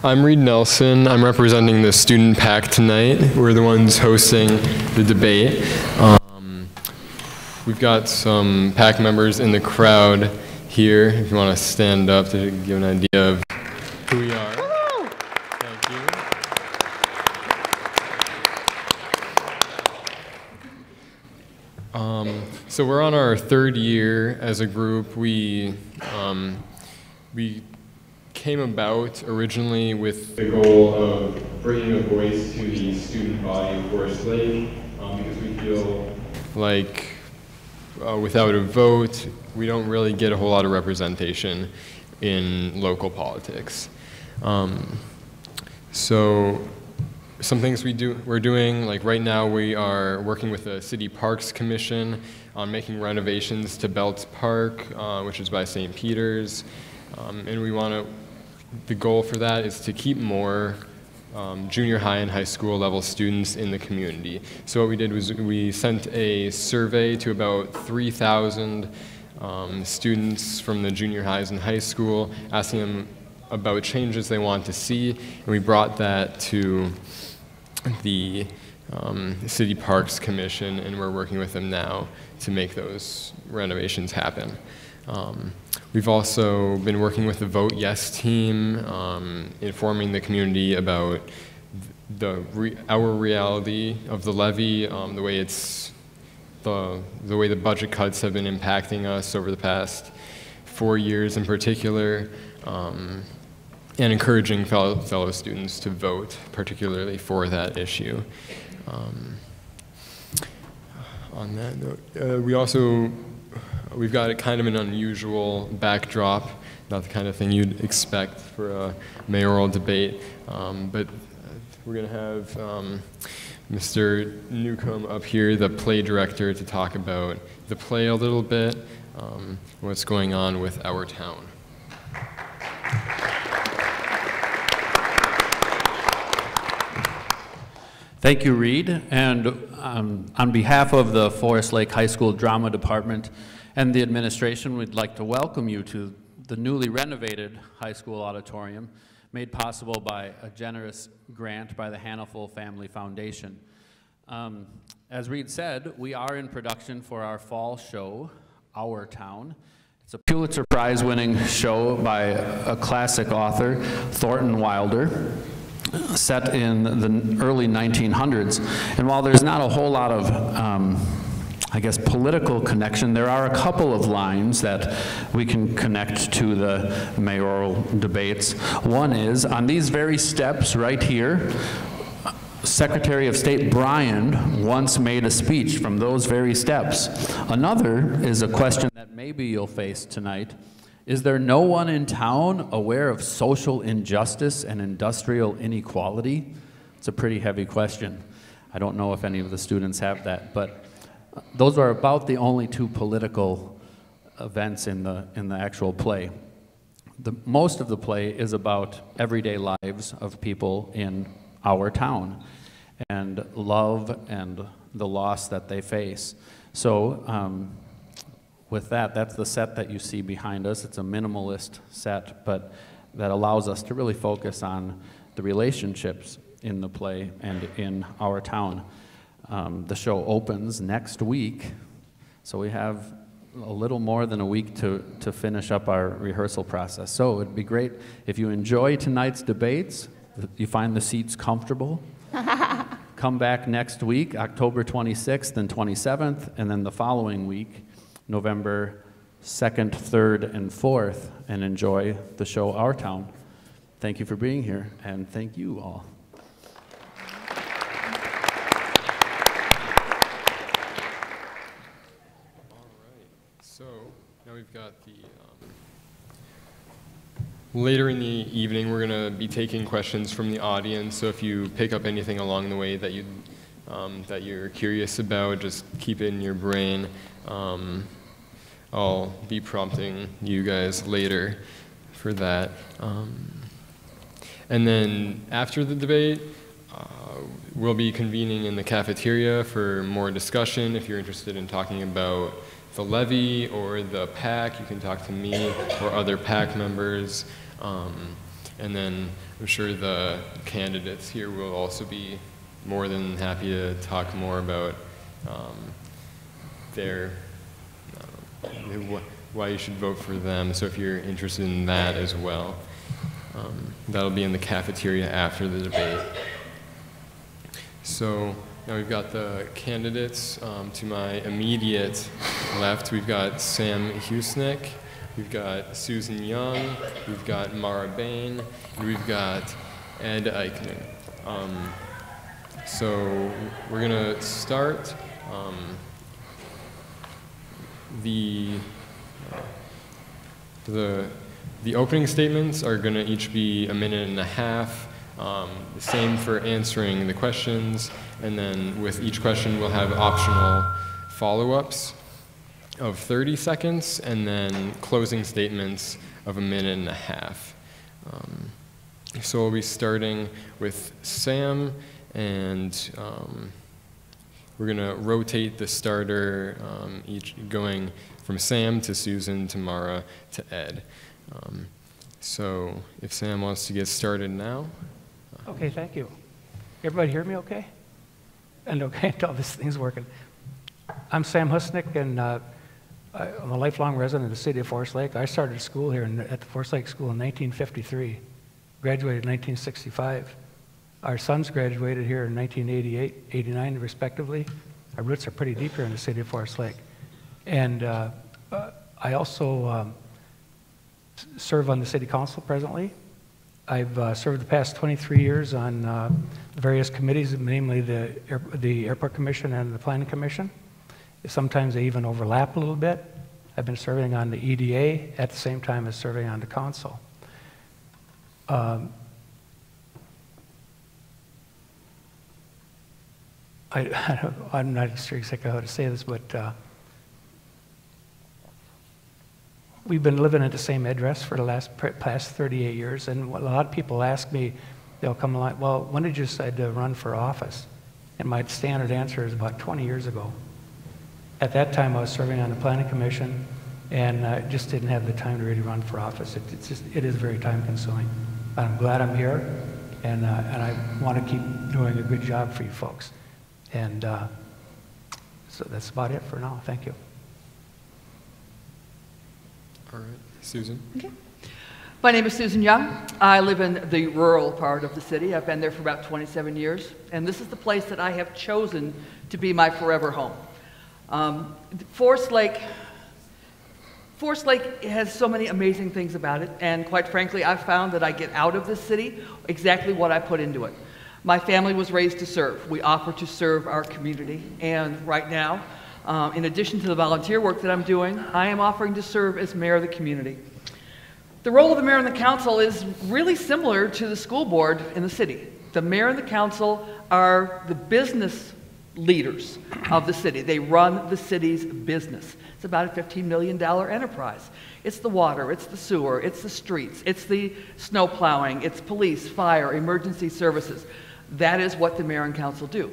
I'm Reed Nelson. I'm representing the student PAC tonight. We're the ones hosting the debate. We've got some PAC members in the crowd here, if you want to stand up to give an idea of who we are. Thank you. So we're on our third year as a group. We came about originally with the goal of bringing a voice to the student body of Forest Lake, because we feel like without a vote, we don't really get a whole lot of representation in local politics. So some things we're doing, like right now we are working with the City Parks Commission on making renovations to Belts Park, which is by St. Peter's. And the goal for that is to keep more junior high and high school level students in the community. So what we did was we sent a survey to about 3,000 students from the junior highs and high school, asking them about changes they want to see, and we brought that to the City Parks Commission, and we're working with them now to make those renovations happen. We've also been working with the Vote Yes team, informing the community about our reality of the levy, the way the budget cuts have been impacting us over the past 4 years in particular, and encouraging fellow students to vote, particularly for that issue. On that note, we've got kind of an unusual backdrop, not the kind of thing you'd expect for a mayoral debate, but we're going to have Mr. Newcomb up here, the play director, to talk about the play a little bit, what's going on with our town. Thank you, Reed. And on behalf of the Forest Lake High School Drama Department and the administration, we'd like to welcome you to the newly renovated high school auditorium, made possible by a generous grant by the Hannaful Family Foundation. As Reed said, we are in production for our fall show, Our Town. It's a Pulitzer Prize-winning show by a classic author, Thornton Wilder, set in the early 1900s. And while there's not a whole lot of, I guess, political connection, there are a couple of lines that we can connect to the mayoral debates. One is, on these very steps right here, Secretary of State Bryan once made a speech from those very steps. Another is a question that maybe you'll face tonight. Is there no one in town aware of social injustice and industrial inequality? It's a pretty heavy question. I don't know if any of the students have that, but those are about the only two political events in the actual play. Most of the play is about everyday lives of people in our town and love and the loss that they face. So with that, that's the set that you see behind us. It's a minimalist set, but that allows us to really focus on the relationships in the play and in our town. The show opens next week, so we have a little more than a week to finish up our rehearsal process. So it'd be great if you enjoy tonight's debates, you find the seats comfortable. Come back next week, October 26th and 27th, and then the following week, November 2nd, 3rd, and 4th, and enjoy the show Our Town. Thank you for being here, and thank you all. So now we've got the, later in the evening we're going to be taking questions from the audience, so if you pick up anything along the way that you're curious about, just keep it in your brain. I'll be prompting you guys later for that. And then after the debate, we'll be convening in the cafeteria for more discussion. If you're interested in talking about the levy or the PAC, you can talk to me or other PAC members. And then I'm sure the candidates here will also be more than happy to talk more about their, why you should vote for them. So if you're interested in that as well, that'll be in the cafeteria after the debate. So now we've got the candidates. To my immediate left, we've got Sam Husnick, we've got Susan Young, we've got Mara Bain, and we've got Ed Eichmann. So we're gonna start. The opening statements are gonna each be a minute and a half. The same for answering the questions, and then with each question we'll have optional follow-ups of 30 seconds, and then closing statements of a minute and a half. So we'll be starting with Sam, and we're gonna rotate the starter, each going from Sam to Susan to Mara to Ed. So if Sam wants to get started now. Okay, thank you. Everybody hear me okay? And okay, until this thing's working. I'm Sam Husnick, and I'm a lifelong resident of the city of Forest Lake. I started school here at the Forest Lake School in 1953, graduated in 1965. Our sons graduated here in 1988, 89 respectively. Our roots are pretty deep here in the city of Forest Lake. And I also serve on the city council presently. I've served the past 23 years on various committees, namely the Airport Commission and the Planning Commission. Sometimes they even overlap a little bit. I've been serving on the EDA at the same time as serving on the council. I'm not sure exactly how to say this, but we've been living at the same address for the past 38 years, and a lot of people ask me, they'll come along, well, when did you decide to run for office? And my standard answer is about 20 years ago. At that time, I was serving on the Planning Commission, and I just didn't have the time to really run for office. It is very time-consuming. I'm glad I'm here, and I want to keep doing a good job for you folks. And so that's about it for now. Thank you. All right, Susan. Okay. My name is Susan Young. I live in the rural part of the city. I've been there for about 27 years, and this is the place that I have chosen to be my forever home. Forest Lake has so many amazing things about it, and quite frankly, I've found that I get out of this city exactly what I put into it. My family was raised to serve. We offer to serve our community, and right now, in addition to the volunteer work that I'm doing, I am offering to serve as mayor of the community. The role of the mayor and the council is really similar to the school board in the city. The mayor and the council are the business leaders of the city. They run the city's business. It's about a $15 million enterprise. It's the water, it's the sewer, it's the streets, it's the snow plowing, it's police, fire, emergency services. That is what the mayor and council do.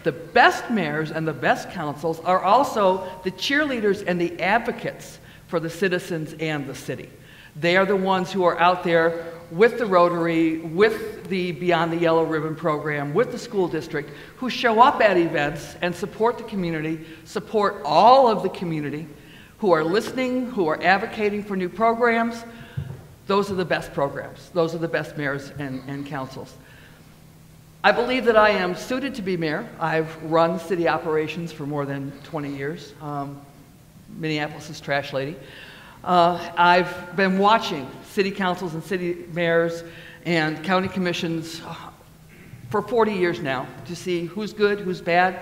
The best mayors and the best councils are also the cheerleaders and the advocates for the citizens and the city. They are the ones who are out there with the Rotary, with the Beyond the Yellow Ribbon program, with the school district, who show up at events and support the community, support all of the community, who are listening, who are advocating for new programs. Those are the best programs. Those are the best mayors and councils. I believe that I am suited to be mayor. I've run city operations for more than 20 years. Minneapolis' trash lady. I've been watching city councils and city mayors and county commissions for 40 years now to see who's good, who's bad,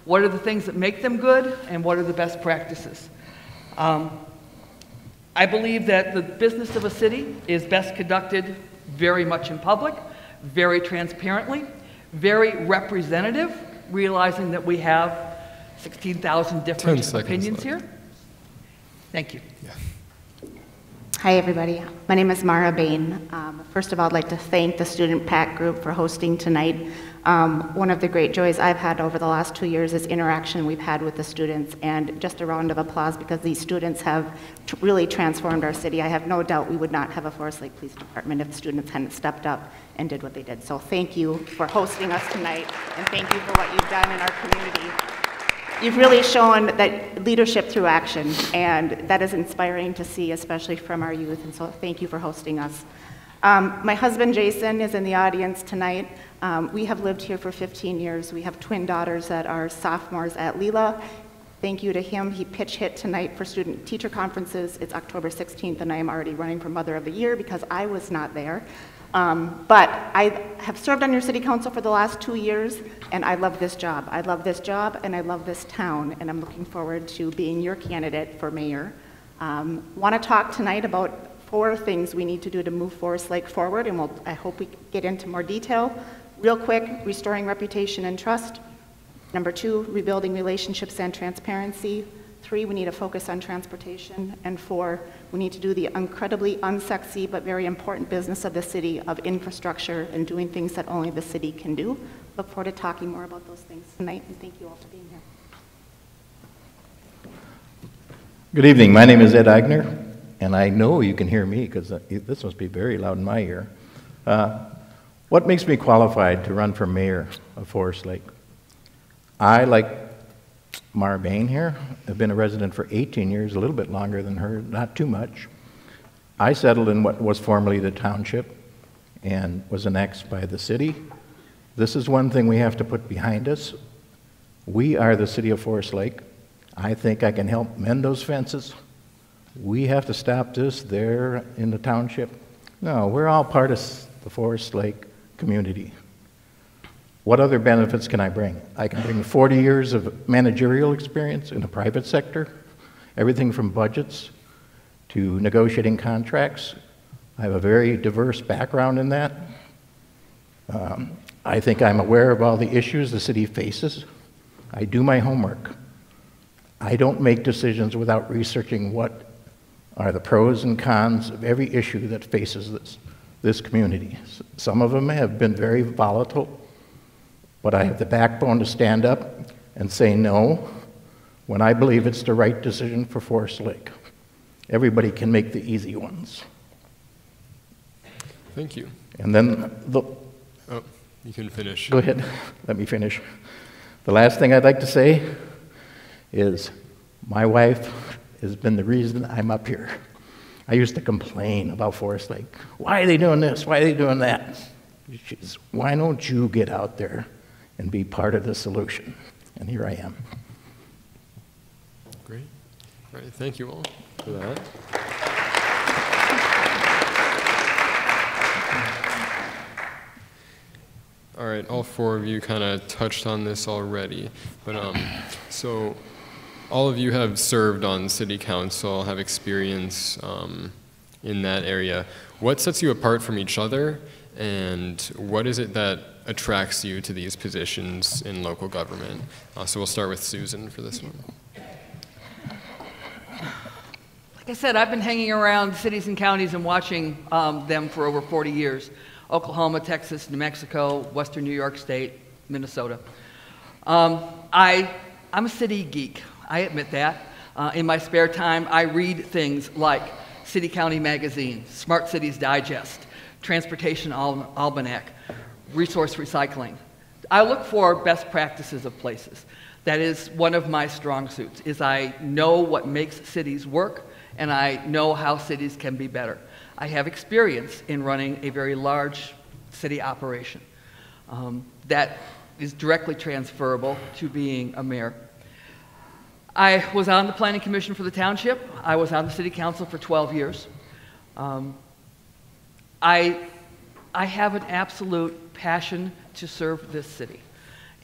what are the things that make them good, and what are the best practices. I believe that the business of a city is best conducted very much in public, very transparently, very representative, realizing that we have 16,000 different opinions here. Thank you. Yeah. Hi, everybody. My name is Mara Bain. First of all, I'd like to thank the Student PAC group for hosting tonight. One of the great joys I've had over the last 2 years is interaction we've had with the students, and just a round of applause because these students have really transformed our city. I have no doubt we would not have a Forest Lake Police Department if the students hadn't stepped up and did what they did. So thank you for hosting us tonight, and thank you for what you've done in our community. You've really shown that leadership through action, and that is inspiring to see, especially from our youth, and so thank you for hosting us. My husband, Jason, is in the audience tonight. We have lived here for 15 years. We have twin daughters that are sophomores at Leela. Thank you to him. He pitch hit tonight for student-teacher conferences. It's October 16th, and I am already running for Mother of the Year because I was not there. But I have served on your city council for the last 2 years, and I love this job. I love this job, and I love this town, and I'm looking forward to being your candidate for mayor. Want to talk tonight about 4 things we need to do to move Forest Lake forward, and I hope we get into more detail. Real quick, restoring reputation and trust. Number 2, rebuilding relationships and transparency. 3, we need to focus on transportation. And 4, we need to do the incredibly unsexy but very important business of the city of infrastructure and doing things that only the city can do. Look forward to talking more about those things tonight, and thank you all for being here. Good evening. My name is Ed Eigner, and I know you can hear me because this must be very loud in my ear. What makes me qualified to run for mayor of Forest Lake? I, like Mara Bain here, have been a resident for 18 years, a little bit longer than her, not too much. I settled in what was formerly the township and was annexed by the city. This is one thing we have to put behind us. We are the city of Forest Lake. I think I can help mend those fences. We have to stop this there in the township. No, we're all part of the Forest Lake community. What other benefits can I bring? I can bring 40 years of managerial experience in the private sector, everything from budgets to negotiating contracts. I have a very diverse background in that. I think I'm aware of all the issues the city faces. I do my homework. I don't make decisions without researching what are the pros and cons of every issue that faces this community. Some of them have been very volatile, but I have the backbone to stand up and say no when I believe it's the right decision for Forest Lake. Everybody can make the easy ones. Thank you. And then Oh, you can finish. Go ahead, let me finish. The last thing I'd like to say is my wife has been the reason I'm up here. I used to complain about Forest Lake. Why are they doing this? Why are they doing that? Why don't you get out there and be part of the solution? And here I am. Great. All right, thank you all for that. All right, all 4 of you kind of touched on this already, but so all of you have served on city council, have experience in that area. What sets you apart from each other, and what is it that attracts you to these positions in local government? So we'll start with Susan for this one. Like I said, I've been hanging around cities and counties and watching them for over 40 years. Oklahoma, Texas, New Mexico, Western New York State, Minnesota. I'm a city geek. I admit that. In my spare time, I read things like City County Magazine, Smart Cities Digest, Transportation Almanac, Resource Recycling. I look for best practices of places. That is one of my strong suits, is I know what makes cities work, and I know how cities can be better. I have experience in running a very large city operation that is directly transferable to being a mayor. I was on the Planning Commission for the township. I was on the City Council for 12 years. I have an absolute passion to serve this city,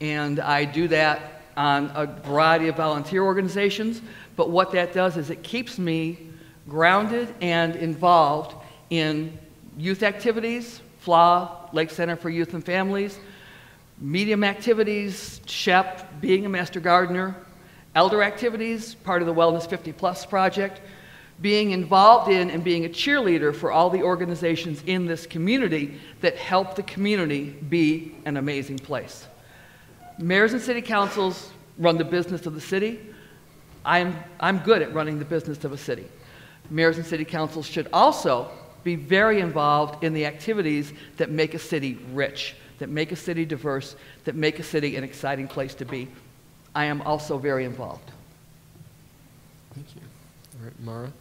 and I do that on a variety of volunteer organizations, but what that does is it keeps me grounded and involved in youth activities, FLA, Lake Center for Youth and Families, medium activities, SHEP, being a master gardener, elder activities, part of the Wellness 50 Plus project, being involved in and being a cheerleader for all the organizations in this community that help the community be an amazing place. Mayors and city councils run the business of the city. I'm good at running the business of a city. Mayors and city councils should also be very involved in the activities that make a city rich, that make a city diverse, that make a city an exciting place to be. I am also very involved. Thank you. All right, Mara?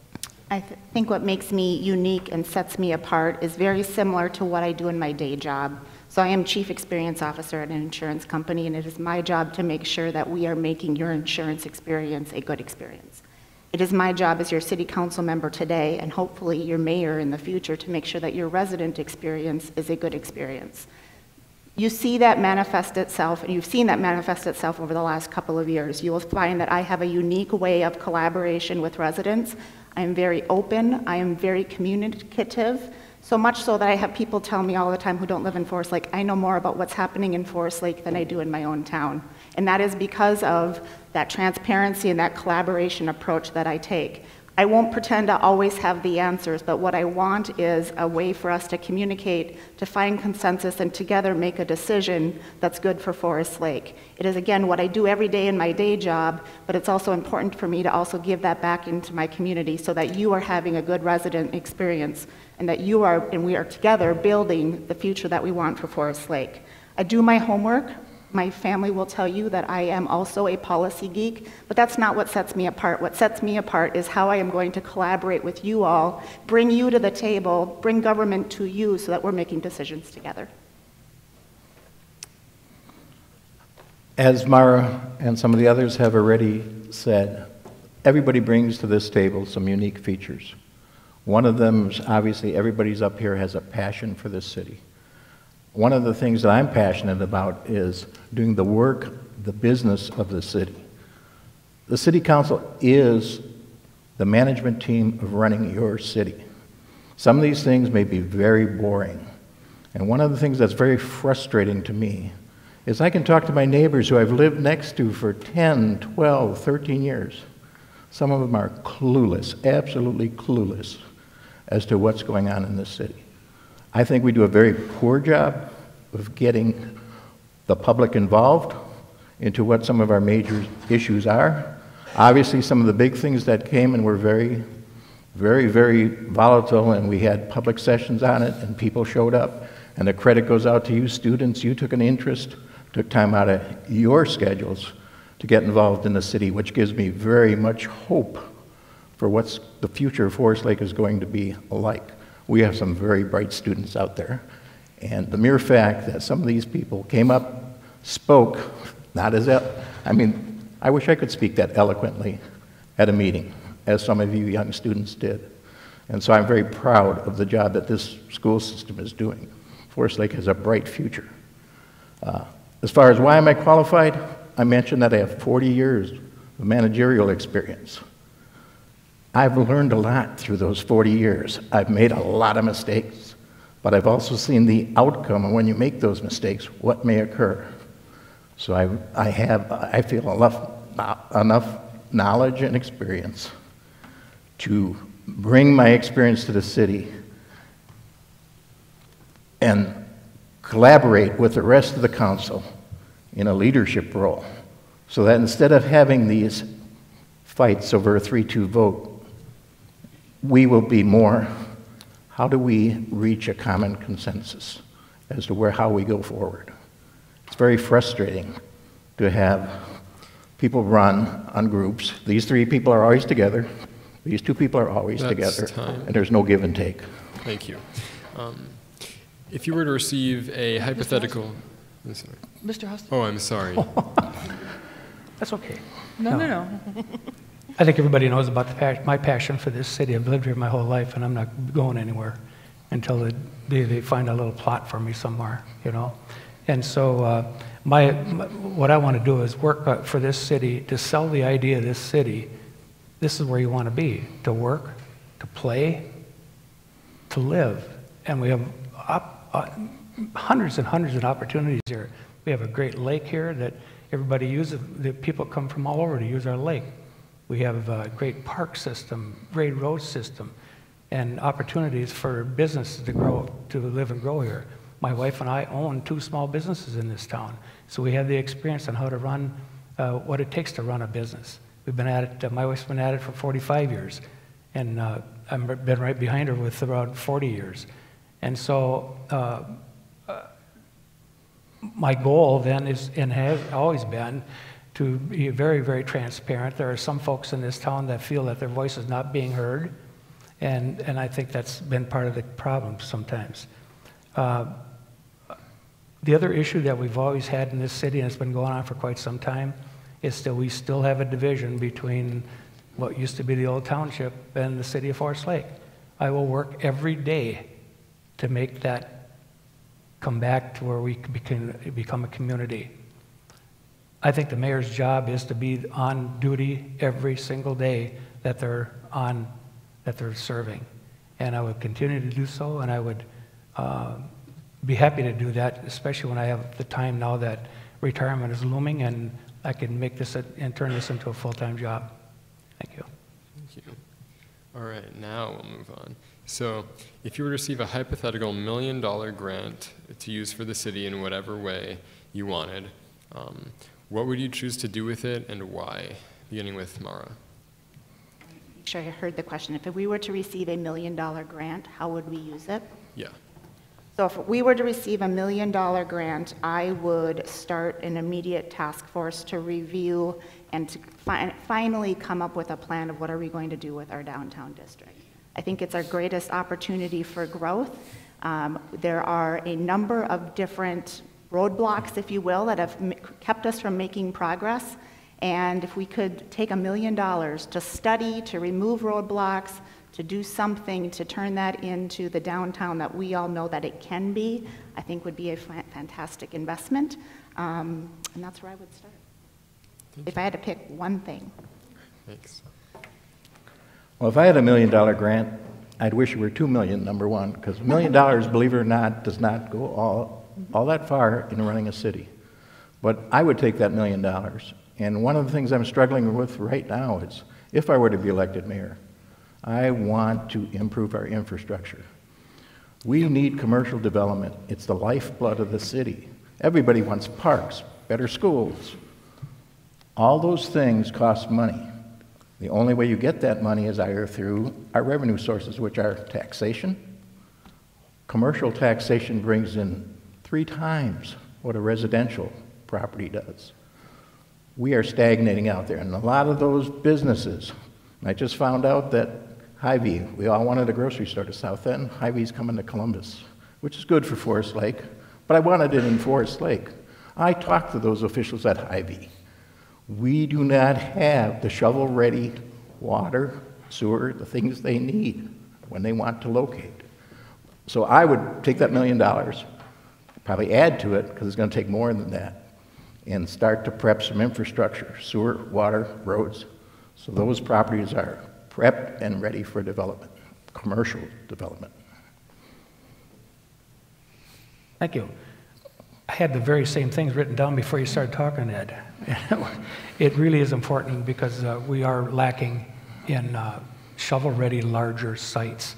I think what makes me unique and sets me apart is very similar to what I do in my day job. So I am Chief Experience Officer at an insurance company, and it is my job to make sure that we are making your insurance experience a good experience. It is my job as your city council member today, and hopefully your mayor in the future, to make sure that your resident experience is a good experience. You see that manifest itself, and you've seen that manifest itself over the last couple of years. You will find that I have a unique way of collaboration with residents. I am very open, I am very communicative, so much so that I have people tell me all the time who don't live in Forest Lake, I know more about what's happening in Forest Lake than I do in my own town. And that is because of that transparency and that collaboration approach that I take. I won't pretend to always have the answers, but what I want is a way for us to communicate, to find consensus, and together make a decision that's good for Forest Lake. It is, again, what I do every day in my day job, but it's also important for me to also give that back into my community so that you are having a good resident experience and that you are, and we are together building the future that we want for Forest Lake. I do my homework. My family will tell you that I am also a policy geek, but that's not what sets me apart. What sets me apart is how I am going to collaborate with you all, bring you to the table, bring government to you so that we're making decisions together. As Mara and some of the others have already said, everybody brings to this table some unique features. One of them is obviously everybody's up here has a passion for this city. One of the things that I'm passionate about is doing the work, the business of the city. The city council is the management team of running your city. Some of these things may be very boring. And one of the things that's very frustrating to me is I can talk to my neighbors who I've lived next to for 10, 12, 13 years. Some of them are clueless, absolutely clueless, as to what's going on in this city. I think we do a very poor job of getting the public involved into what some of our major issues are. Obviously, some of the big things that came and were very, very volatile, and we had public sessions on it, and people showed up. And the credit goes out to you students. You took an interest, took time out of your schedules to get involved in the city, which gives me very much hope for what's the future of Forest Lake is going to be like. We have some very bright students out there. And the mere fact that some of these people came up, spoke, not as, I wish I could speak that eloquently at a meeting, as some of you young students did. And so I'm very proud of the job that this school system is doing. Forest Lake has a bright future. As far as why am I qualified, I mentioned that I have 40 years of managerial experience. I've learned a lot through those 40 years. I've made a lot of mistakes, but I've also seen the outcome, and when you make those mistakes, what may occur. So I feel enough knowledge and experience to bring my experience to the city and collaborate with the rest of the council in a leadership role, so that instead of having these fights over a 3-2 vote, we will be more, how do we reach a common consensus as to how we go forward? It's very frustrating to have people run on groups. These 3 people are always together. These 2 people are always together. And there's no give and take. Thank you. If you were to receive a hypothetical... Mr. Huston? Oh, I'm sorry. That's okay. No. I think everybody knows about my passion for this city. I've lived here my whole life, and I'm not going anywhere until the day they find a little plot for me somewhere, you know. And so what I want to do is work for this city, to sell the idea of this city. This is where you want to be, to work, to play, to live. And we have hundreds and hundreds of opportunities here. We have a great lake here that everybody uses. The people come from all over to use our lake. We have a great park system, great road system, and opportunities for businesses to grow, to live and grow here. My wife and I own 2 small businesses in this town, so we have the experience on how to run, what it takes to run a business. We've been at it, my wife's been at it for 45 years, and I've been right behind her with around 40 years. And so my goal then is, and has always been, to be very, very transparent. There are some folks in this town that feel that their voice is not being heard, and I think that's been part of the problem sometimes. The other issue that we've always had in this city, and it's been going on for quite some time, is that we still have a division between what used to be the old township and the city of Forest Lake. I will work every day to make that come back to where we can become a community. I think the mayor's job is to be on duty every single day that they're serving. And I would continue to do so, and I would be happy to do that, especially when I have the time now that retirement is looming and I can make this and turn this into a full-time job. Thank you. Thank you. All right, now we'll move on. So if you were to receive a hypothetical $1 million grant to use for the city in whatever way you wanted, what would you choose to do with it and why? Beginning with Mara. Make sure I heard the question. If we were to receive a $1 million grant, how would we use it? Yeah. So if we were to receive a $1 million grant, I would start an immediate task force to review and to finally come up with a plan of what are we going to do with our downtown district. I think it's our greatest opportunity for growth. There are a number of different roadblocks, if you will, that have kept us from making progress. And if we could take $1 million to study, to remove roadblocks, to do something to turn that into the downtown that we all know that it can be, I think would be a fantastic investment. And that's where I would start. If I had to pick one thing. Thanks. Well, if I had $1 million grant, I'd wish it were $2 million, number one, because $1 million, believe it or not, does not go all that far in running a city. But I would take that $1 million. And one of the things I'm struggling with right now is, if I were to be elected mayor, I want to improve our infrastructure. We need commercial development. It's the lifeblood of the city. Everybody wants parks, better schools. All those things cost money. The only way you get that money is either through our revenue sources, which are taxation. Commercial taxation brings in 3 times what a residential property does. We are stagnating out there, and a lot of those businesses, I just found out that Hy-Vee, we all wanted a grocery store to South End. Hy-Vee's coming to Columbus, which is good for Forest Lake, but I wanted it in Forest Lake. I talked to those officials at Hy-Vee. We do not have the shovel-ready water, sewer, the things they need when they want to locate. So I would take that $1 million, probably add to it, because it's going to take more than that, and start to prep some infrastructure, sewer, water, roads, so those properties are prepped and ready for development, commercial development. Thank you. I had the very same things written down before you started talking, Ed. It really is important because we are lacking in shovel-ready larger sites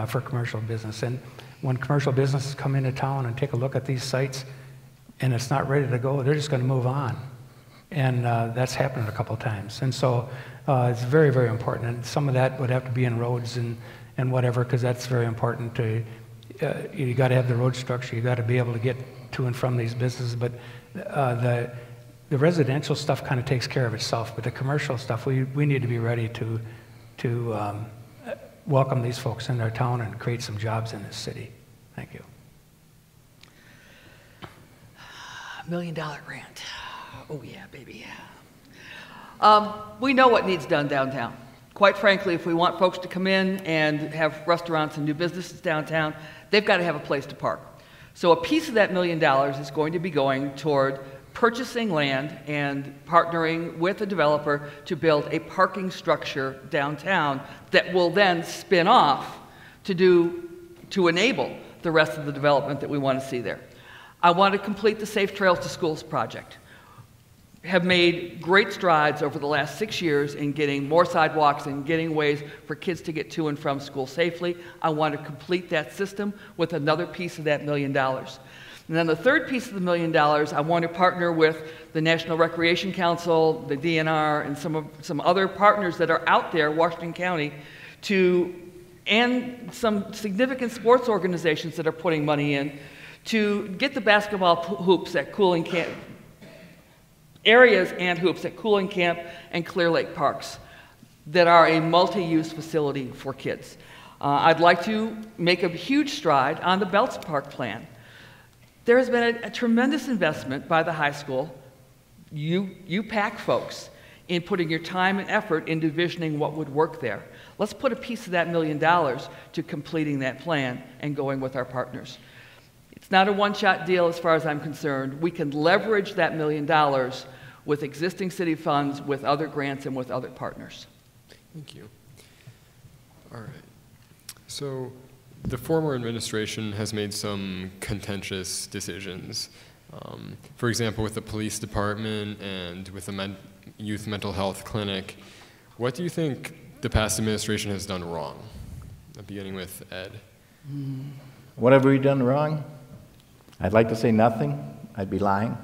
for commercial business. And when commercial businesses come into town and take a look at these sites and it's not ready to go, they're just going to move on. And that's happened a couple times. And so it's very, very important. And some of that would have to be in roads and whatever, because that's very important to, you got to have the road structure, you got to be able to get to and from these businesses. But the residential stuff kind of takes care of itself, but the commercial stuff, we need to be ready to welcome these folks in our town and create some jobs in this city. Thank you. $1 million grant. Oh yeah, baby. We know what needs done downtown. Quite frankly, if we want folks to come in and have restaurants and new businesses downtown, they've got to have a place to park. So a piece of that $1 million is going to be going toward purchasing land and partnering with a developer to build a parking structure downtown that will then spin off to enable the rest of the development that we want to see there. I want to complete the Safe Trails to Schools project. have made great strides over the last 6 years in getting more sidewalks and getting ways for kids to get to and from school safely. I want to complete that system with another piece of that $1 million. And then the third piece of the $1 million, I want to partner with the National Recreation Council, the DNR, and some other partners that are out there, Washington County, and some significant sports organizations that are putting money in to get the basketball hoops at Cooling Camp, areas and hoops at Cooling Camp and Clear Lake Parks that are a multi-use facility for kids. I'd like to make a huge stride on the Belts Park plan. There has been a tremendous investment by the high school, you PAC folks, in putting your time and effort into envisioning what would work there. Let's put a piece of that $1 million to completing that plan and going with our partners. It's not a one-shot deal as far as I'm concerned. We can leverage that $1 million with existing city funds, with other grants, and with other partners. Thank you. All right. So the former administration has made some contentious decisions. For example, with the police department and with the youth mental health clinic. What do you think the past administration has done wrong? Beginning with Ed. What have we done wrong? I'd like to say nothing. I'd be lying.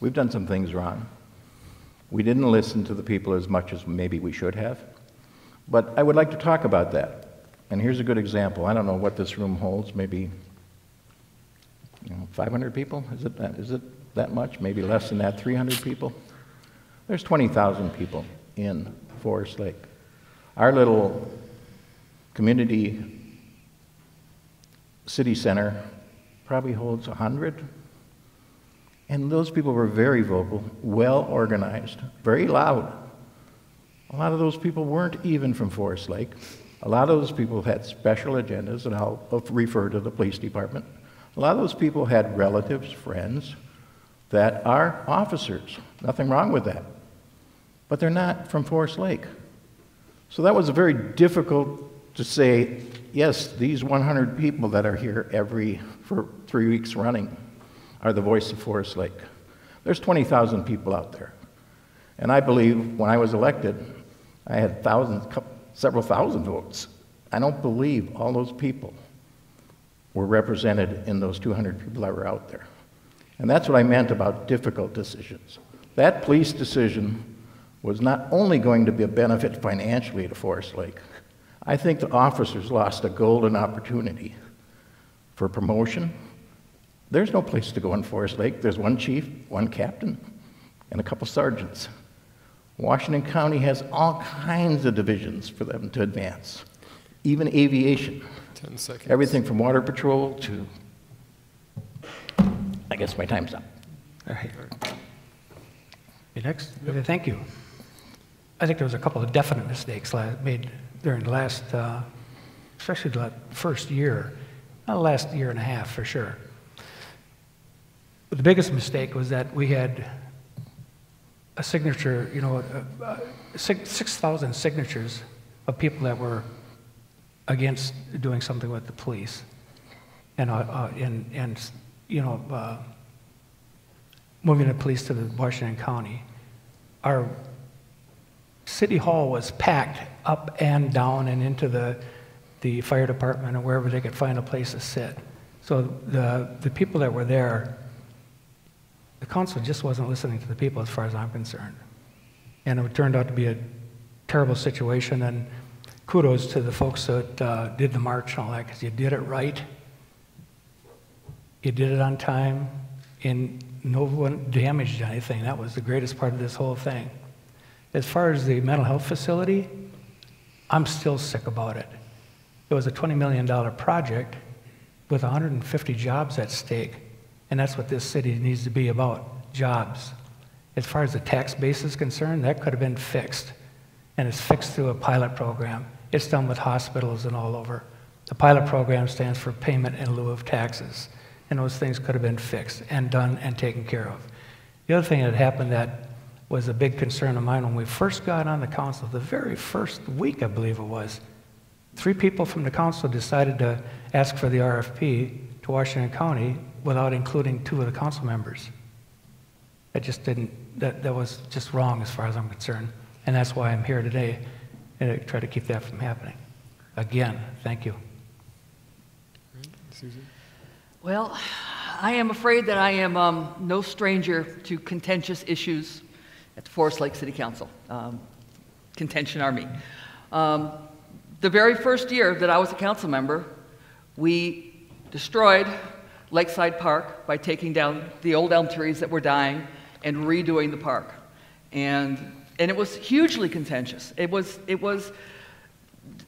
We've done some things wrong. We didn't listen to the people as much as maybe we should have. But I would like to talk about that. And here's a good example. I don't know what this room holds, maybe 500 people? Is it that much? Maybe less than that, 300 people? There's 20,000 people in Forest Lake. Our little community city center probably holds 100. And those people were very vocal, well organized, very loud. A lot of those people weren't even from Forest Lake. A lot of those people had special agendas, and I'll refer to the police department. A lot of those people had relatives, friends that are officers. Nothing wrong with that. But they're not from Forest Lake. So that was very difficult to say, yes, these 100 people that are here for 3 weeks running are the voice of Forest Lake. There's 20,000 people out there. And I believe when I was elected, I had several thousand votes. I don't believe all those people were represented in those 200 people that were out there. And that's what I meant about difficult decisions. That police decision was not only going to be a benefit financially to Forest Lake, I think the officers lost a golden opportunity for promotion. There's no place to go in Forest Lake. There's one chief, one captain, and a couple sergeants. Washington County has all kinds of divisions for them to advance, even aviation. 10 seconds. Everything from water patrol to, I guess my time's up. All right. You next? Okay, thank you. I think there was a couple of definite mistakes made during the last, especially the first year, not the last year and a half for sure. But the biggest mistake was that we had a signature, 6,000 signatures of people that were against doing something with the police, and moving the police to the Washington County. Our city hall was packed up and down and into the fire department and wherever they could find a place to sit. So the people that were there, the council just wasn't listening to the people as far as I'm concerned. And it turned out to be a terrible situation, and kudos to the folks that did the march and all that, because you did it right. You did it on time, and no one damaged anything. That was the greatest part of this whole thing. As far as the mental health facility, I'm still sick about it. It was a $20 million project with 150 jobs at stake. And that's what this city needs to be about, jobs. As far as the tax base is concerned, that could have been fixed. And it's fixed through a pilot program. It's done with hospitals and all over. The pilot program stands for payment in lieu of taxes. And those things could have been fixed and done and taken care of. The other thing that happened that was a big concern of mine when we first got on the council, the very first week, I believe it was, 3 people from the council decided to ask for the RFP to Washington County without including 2 of the council members. That just didn't that was just wrong as far as I'm concerned. And that's why I'm here today, and to try to keep that from happening. Again, thank you. Susan? Well, I am afraid that I am no stranger to contentious issues at the Forest Lake City Council. Contention Army. The very first year that I was a council member, we destroyed Lakeside Park by taking down the old elm trees that were dying and redoing the park. And it was hugely contentious. It was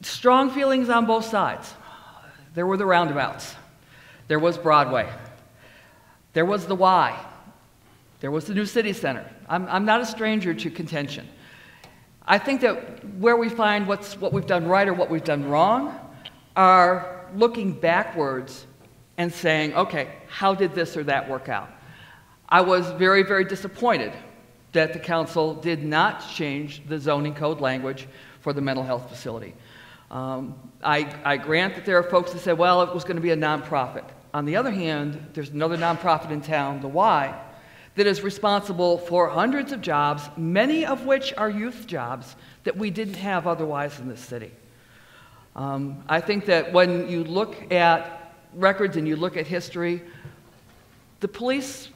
strong feelings on both sides. There were the roundabouts. There was Broadway. There was the Y. There was the new city center. I'm not a stranger to contention. I think that where we find what we've done right or what we've done wrong are looking backwards and saying, okay, how did this or that work out? I was very, very disappointed that the council did not change the zoning code language for the mental health facility. I grant that there are folks that said, well, it was going to be a nonprofit. On the other hand, there's another nonprofit in town, the Y, that is responsible for hundreds of jobs, many of which are youth jobs that we didn't have otherwise in this city. I think that when you look at records and you look at history, the police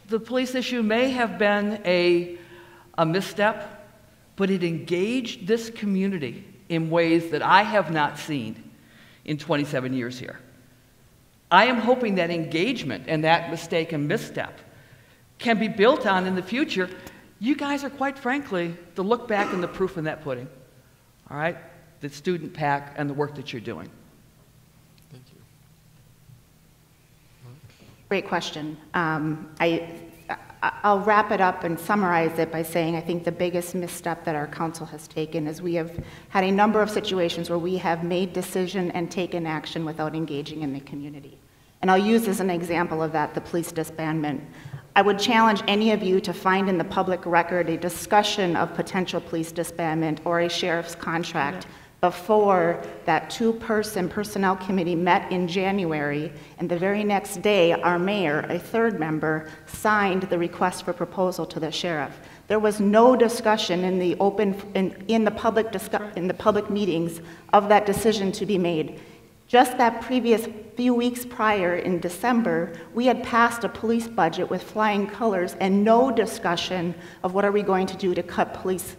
issue may have been a misstep, but it engaged this community in ways that I have not seen in 27 years here. I am hoping that engagement and that mistake and misstep can be built on in the future. You guys are, quite frankly, the look back and the proof in that pudding, all right? The student pack and the work that you're doing. Thank you. Great question. I'll wrap it up and summarize it by saying I think the biggest misstep that our council has taken is we have had a number of situations where we have made decision and taken action without engaging in the community. And I'll use as an example of that the police disbandment. I would challenge any of you to find in the public record a discussion of potential police disbandment or a sheriff's contract before that two-person personnel committee met in January, and the very next day, our mayor, a third member, signed the request for proposal to the sheriff. There was no discussion in the public meetings of that decision to be made. Just that previous few weeks prior, in December, we had passed a police budget with flying colors and no discussion of what are we going to do to cut police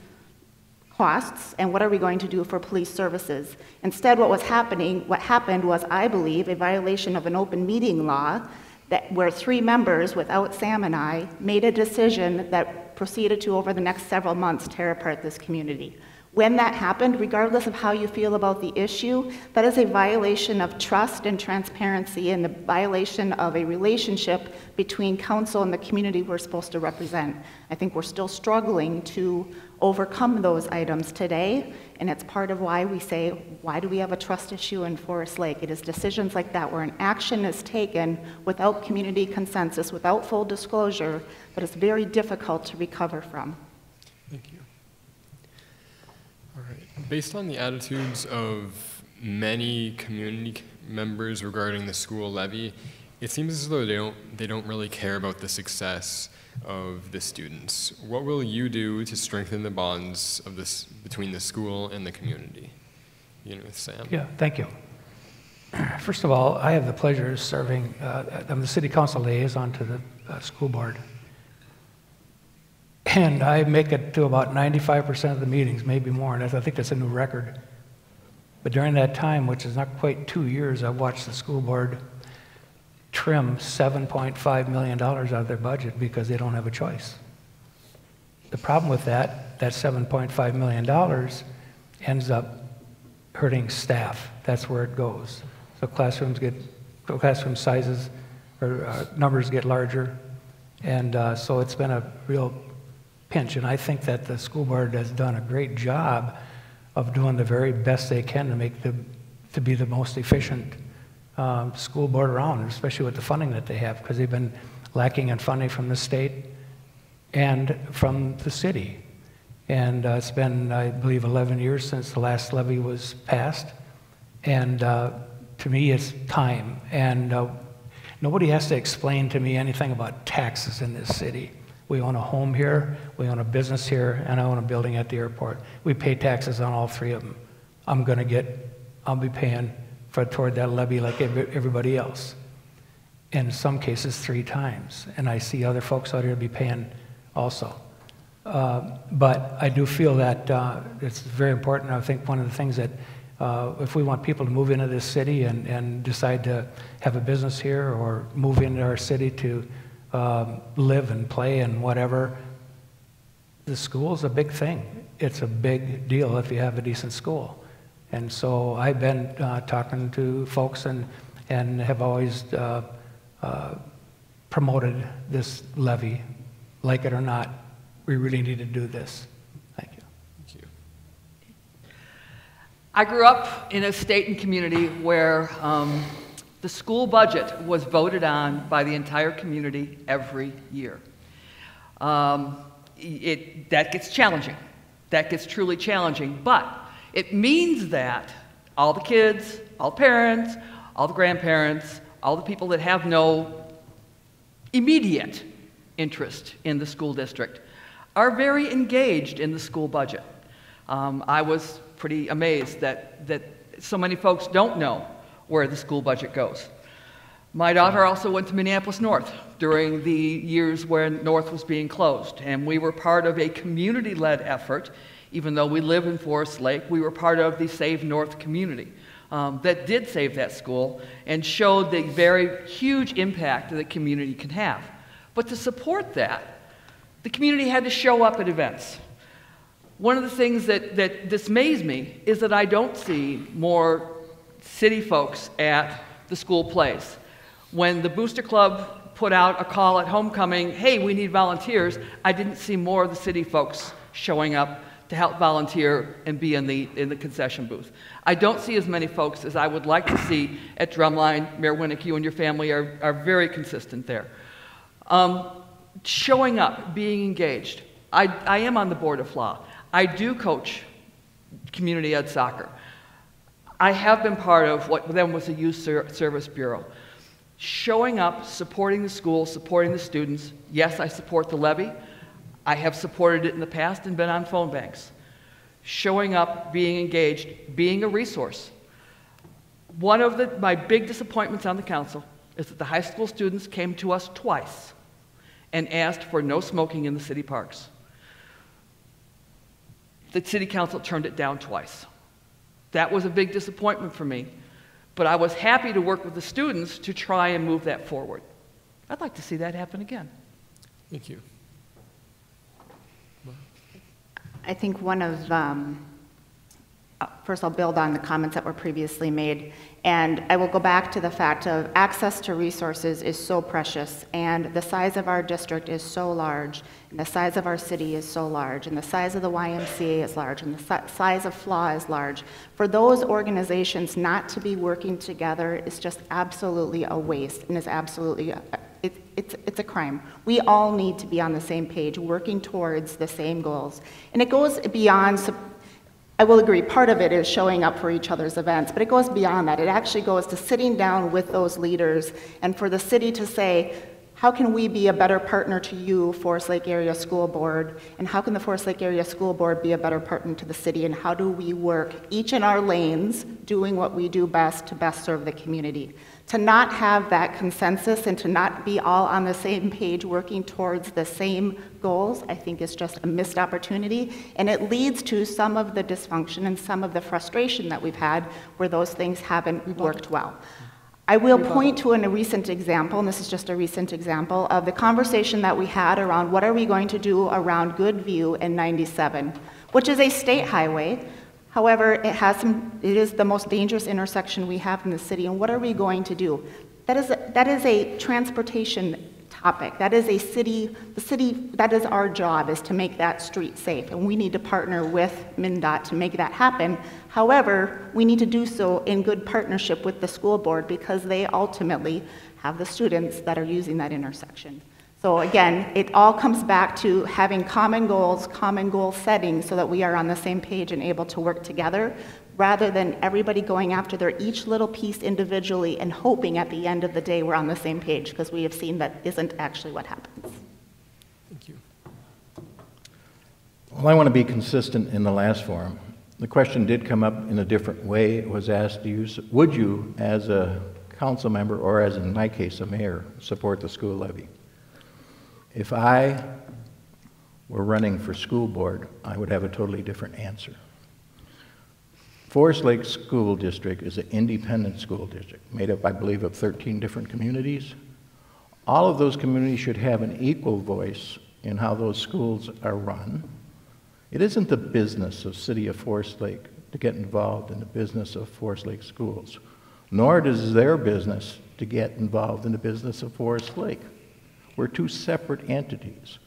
costs and what are we going to do for police services. Instead, what happened was, I believe, a violation of an open meeting law where three members, without Sam and I, made a decision that proceeded to, over the next several months, tear apart this community. When that happened, regardless of how you feel about the issue, that is a violation of trust and transparency and the violation of a relationship between council and the community we're supposed to represent. I think we're still struggling to overcome those items today, and it's part of why we say, why do we have a trust issue in Forest Lake? It is decisions like that where an action is taken without community consensus, without full disclosure, but it's very difficult to recover from. Thank you. All right. Based on the attitudes of many community members regarding the school levy, it seems as though they don't really care about the success of the students. What will you do to strengthen the bonds of between the school and the community? Beginning with Sam. Yeah, thank you. First of all, I have the pleasure of serving, I'm the city council liaison to the school board. And I make it to about 95% of the meetings, maybe more, and I think that's a new record. But during that time, which is not quite 2 years, I watched the school board trim $7.5 million out of their budget because they don't have a choice. The problem with that $7.5 million ends up hurting staff. That's where it goes. So classroom sizes or numbers get larger, and so it's been a real pinch. And I think that the school board has done a great job of doing the very best they can to be the most efficient school board around, especially with the funding that they have, because they've been lacking in funding from the state and from the city. And it's been, I believe, 11 years since the last levy was passed. And to me, it's time. And nobody has to explain to me anything about taxes in this city. We own a home here, we own a business here, and I own a building at the airport. We pay taxes on all three of them. I'll be paying toward that levy like everybody else. In some cases, 3 times. And I see other folks out here be paying also. But I do feel that it's very important. I think one of the things that if we want people to move into this city and decide to have a business here or move into our city to live and play and whatever, the school's a big thing. It's a big deal if you have a decent school. And so I've been talking to folks and have always promoted this levy. Like it or not, we really need to do this. Thank you. Thank you. I grew up in a state and community where the school budget was voted on by the entire community every year. That gets challenging. That gets truly challenging, but it means that all the kids, all the parents, all the grandparents, all the people that have no immediate interest in the school district are very engaged in the school budget. I was pretty amazed that so many folks don't know where the school budget goes. My daughter also went to Minneapolis North during the years when North was being closed, and we were part of a community-led effort. Even though we live in Forest Lake, we were part of the Save North community that did save that school and showed the very huge impact that the community can have. But to support that, the community had to show up at events. One of the things that dismays me is that I don't see more city folks at the school plays. When the Booster Club put out a call at homecoming, hey, we need volunteers, I didn't see more of the city folks showing up to help volunteer and be in the concession booth. I don't see as many folks as I would like to see at Drumline. Mayor Winnick, you and your family are very consistent there. Showing up, being engaged. I am on the board of FLA. I do coach community ed soccer. I have been part of what then was the Youth Service Bureau. Showing up, supporting the school, supporting the students. Yes, I support the levy. I have supported it in the past and been on phone banks. Showing up, being engaged, being a resource. One of my big disappointments on the council is that the high school students came to us twice and asked for no smoking in the city parks. The city council turned it down twice. That was a big disappointment for me, but I was happy to work with the students to try and move that forward. I'd like to see that happen again. Thank you. I think one of, first I'll build on the comments that were previously made, and I will go back to the fact of access to resources is so precious, and the size of our district is so large, and the size of our city is so large, and the size of the YMCA is large, and the size of FLA is large. For those organizations not to be working together is just absolutely a waste, and is absolutely it's a crime. We all need to be on the same page, working towards the same goals. And it goes beyond, I will agree, part of it is showing up for each other's events, but it goes beyond that. It actually goes to sitting down with those leaders and for the city to say, how can we be a better partner to you, Forest Lake Area School Board, and how can the Forest Lake Area School Board be a better partner to the city, and how do we work each in our lanes, doing what we do best to best serve the community? To not have that consensus and to not be all on the same page working towards the same goals, I think is just a missed opportunity, and it leads to some of the dysfunction and some of the frustration that we've had where those things haven't worked well. I will point to a recent example, and this is just a recent example, of the conversation that we had around what are we going to do around Goodview and 97, which is a state highway. However, it is the most dangerous intersection we have in the city, and what are we going to do? That is a transportation topic. That is that is our job, is to make that street safe, and we need to partner with MnDOT to make that happen. However, we need to do so in good partnership with the school board because they ultimately have the students that are using that intersection. So again, it all comes back to having common goals, common goal setting, so that we are on the same page and able to work together, rather than everybody going after their each little piece individually and hoping at the end of the day we're on the same page, because we have seen that isn't actually what happens. Thank you. Well, I want to be consistent in the last forum. The question did come up in a different way. It was asked, would you, as a council member, or as in my case, a mayor, support the school levy? If I were running for school board, I would have a totally different answer. Forest Lake School District is an independent school district made up, I believe, of 13 different communities. All of those communities should have an equal voice in how those schools are run. It isn't the business of City of Forest Lake to get involved in the business of Forest Lake schools, nor is their business to get involved in the business of Forest Lake. We're two separate entities.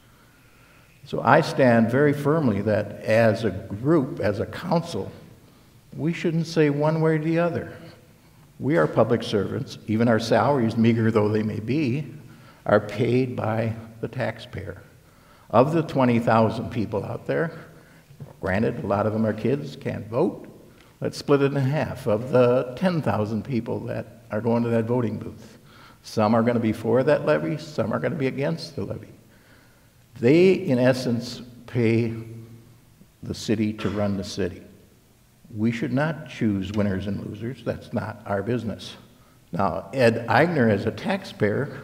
So I stand very firmly that as a group, as a council, we shouldn't say one way or the other. We are public servants. Even our salaries, meager though they may be, are paid by the taxpayer. Of the 20,000 people out there, granted, a lot of them are kids, can't vote. Let's split it in half. Of the 10,000 people that are going to that voting booth, some are going to be for that levy, some are going to be against the levy. They, in essence, pay the city to run the city. We should not choose winners and losers. That's not our business. Now, Ed Eigner, as a taxpayer,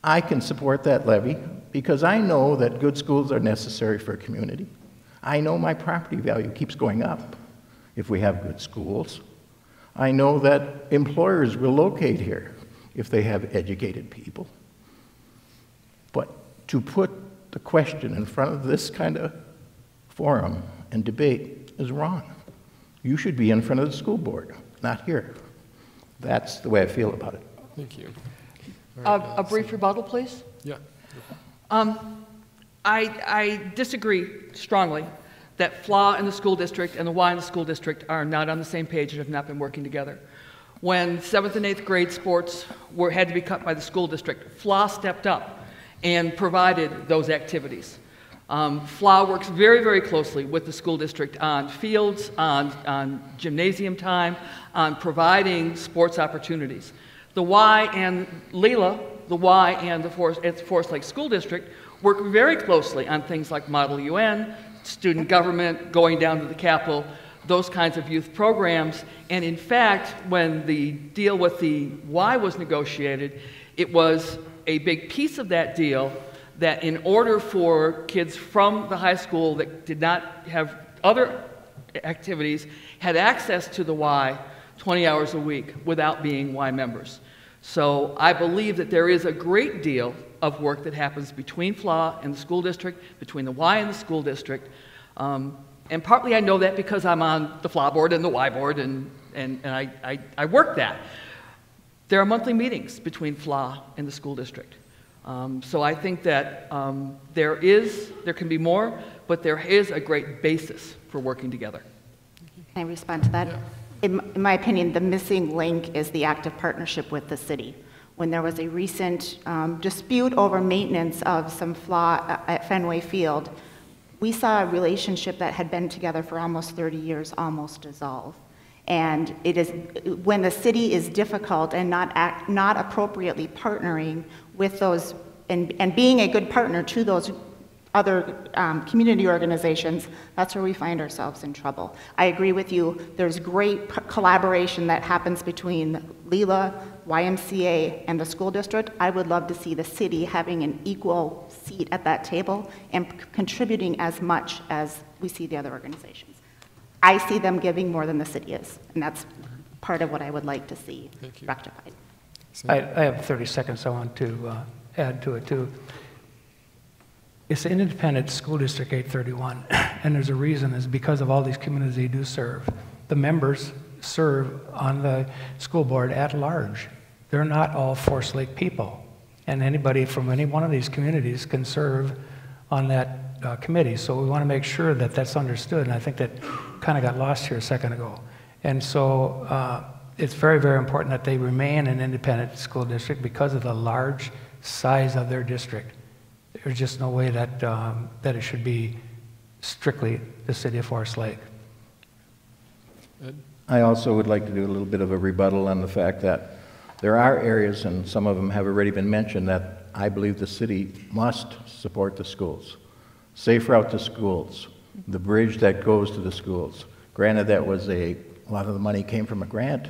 I can support that levy because I know that good schools are necessary for a community. I know my property value keeps going up if we have good schools. I know that employers will locate here if they have educated people. But to put the question in front of this kind of forum and debate is wrong. You should be in front of the school board, not here. That's the way I feel about it. Thank you. A brief rebuttal, please. Yeah. I disagree strongly that FLA in the school district and the Y in the school district are not on the same page and have not been working together. When 7th and 8th grade sports had to be cut by the school district, FLA stepped up and provided those activities. FLA works very, very closely with the school district on fields, on gymnasium time, on providing sports opportunities. The Y and Leela, the Y and the Forest Lake School District work very closely on things like Model UN, student government, going down to the Capitol, those kinds of youth programs. And in fact, when the deal with the Y was negotiated, it was a big piece of that deal that in order for kids from the high school that did not have other activities had access to the Y 20 hours a week without being Y members. So I believe that there is a great deal of work that happens between FLA and the school district, between the Y and the school district. And partly I know that because I'm on the FLA board and the Y board, and I work that. There are monthly meetings between FLA and the school district. So I think that there can be more, but there is a great basis for working together. Can I respond to that? Yeah. In my opinion, the missing link is the active partnership with the city. When there was a recent dispute over maintenance of some FLA at Fenway Field, we saw a relationship that had been together for almost 30 years almost dissolve. And it is when the city is difficult and not appropriately partnering with those and being a good partner to those other community organizations, that's where we find ourselves in trouble. I agree with you. There's great collaboration that happens between Leela, YMCA, and the school district. I would love to see the city having an equal seat at that table and contributing as much as we see the other organizations. I see them giving more than the city is, and that's part of what I would like to see rectified. I have 30 seconds I want to add to it, too. It's an independent school district, 831, and there's a reason, is because of all these communities they do serve. The members serve on the school board at large. They're not all Forest Lake people, and anybody from any one of these communities can serve on that committee. So we want to make sure that that's understood, and I think that kind of got lost here a second ago. And so it's very, very important that they remain an independent school district because of the large size of their district. There's just no way that, that it should be strictly the city of Forest Lake. I also would like to do a little bit of a rebuttal on the fact that there are areas, and some of them have already been mentioned, that I believe the city must support the schools. safe route to schools, the bridge that goes to the schools. Granted, that was a lot of the money came from a grant,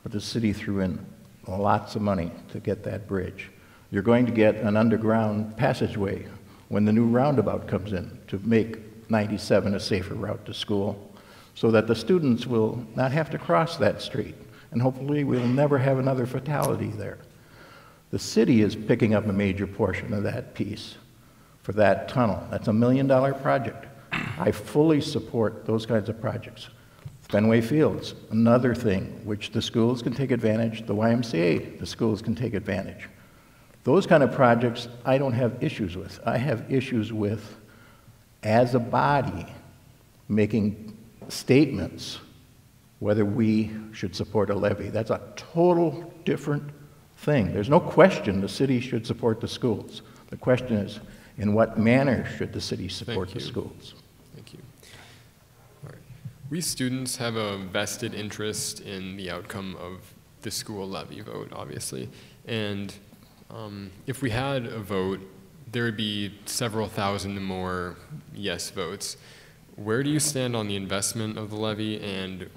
but the city threw in lots of money to get that bridge. You're going to get an underground passageway when the new roundabout comes in to make 97 a safer route to school, so that the students will not have to cross that street, and hopefully we'll never have another fatality there. The city is picking up a major portion of that piece for that tunnel. That's $1 million project. I fully support those kinds of projects. Fenway Fields, another thing which the schools can take advantage, the YMCA, the schools can take advantage. Those kind of projects I don't have issues with. I have issues with, as a body, making statements whether we should support a levy. That's a total different thing. There's no question the city should support the schools. The question is, in what manner should the city support the schools? Thank you. All right. We students have a vested interest in the outcome of the school levy vote, obviously. And if we had a vote, there would be several thousand more yes votes. Where do you stand on the investment of the levy, and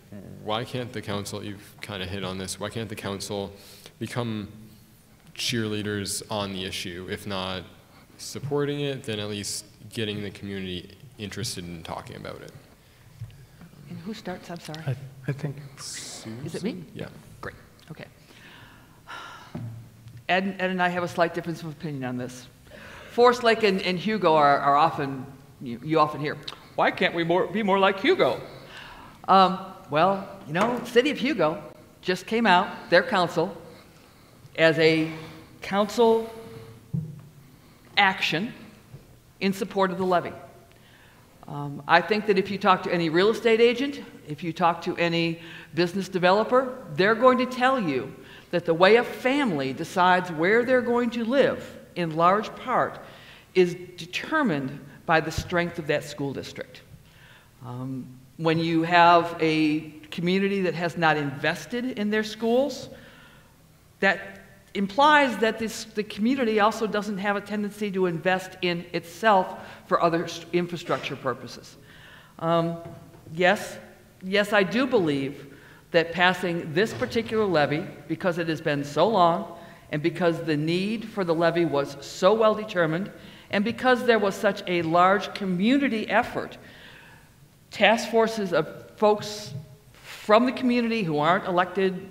why can't the council, you've kind of hit on this, why can't the council become cheerleaders on the issue? If not supporting it, then at least getting the community interested in talking about it. And who starts? I'm sorry. I think. Susan? Is it me? Yeah. Great. Okay. Ed and I have a slight difference of opinion on this. Forest Lake and Hugo are often, you often hear, why can't we be more like Hugo? Well, you know, City of Hugo just came out, their council, as a council action in support of the levy. I think that if you talk to any real estate agent, if you talk to any business developer, they're going to tell you that the way a family decides where they're going to live, in large part, is determined by the strength of that school district. When you have a community that has not invested in their schools, that implies that the community also doesn't have a tendency to invest in itself for other infrastructure purposes. Yes, I do believe that passing this particular levy, because it has been so long, and because the need for the levy was so well determined, and because there was such a large community effort, task forces of folks from the community who aren't elected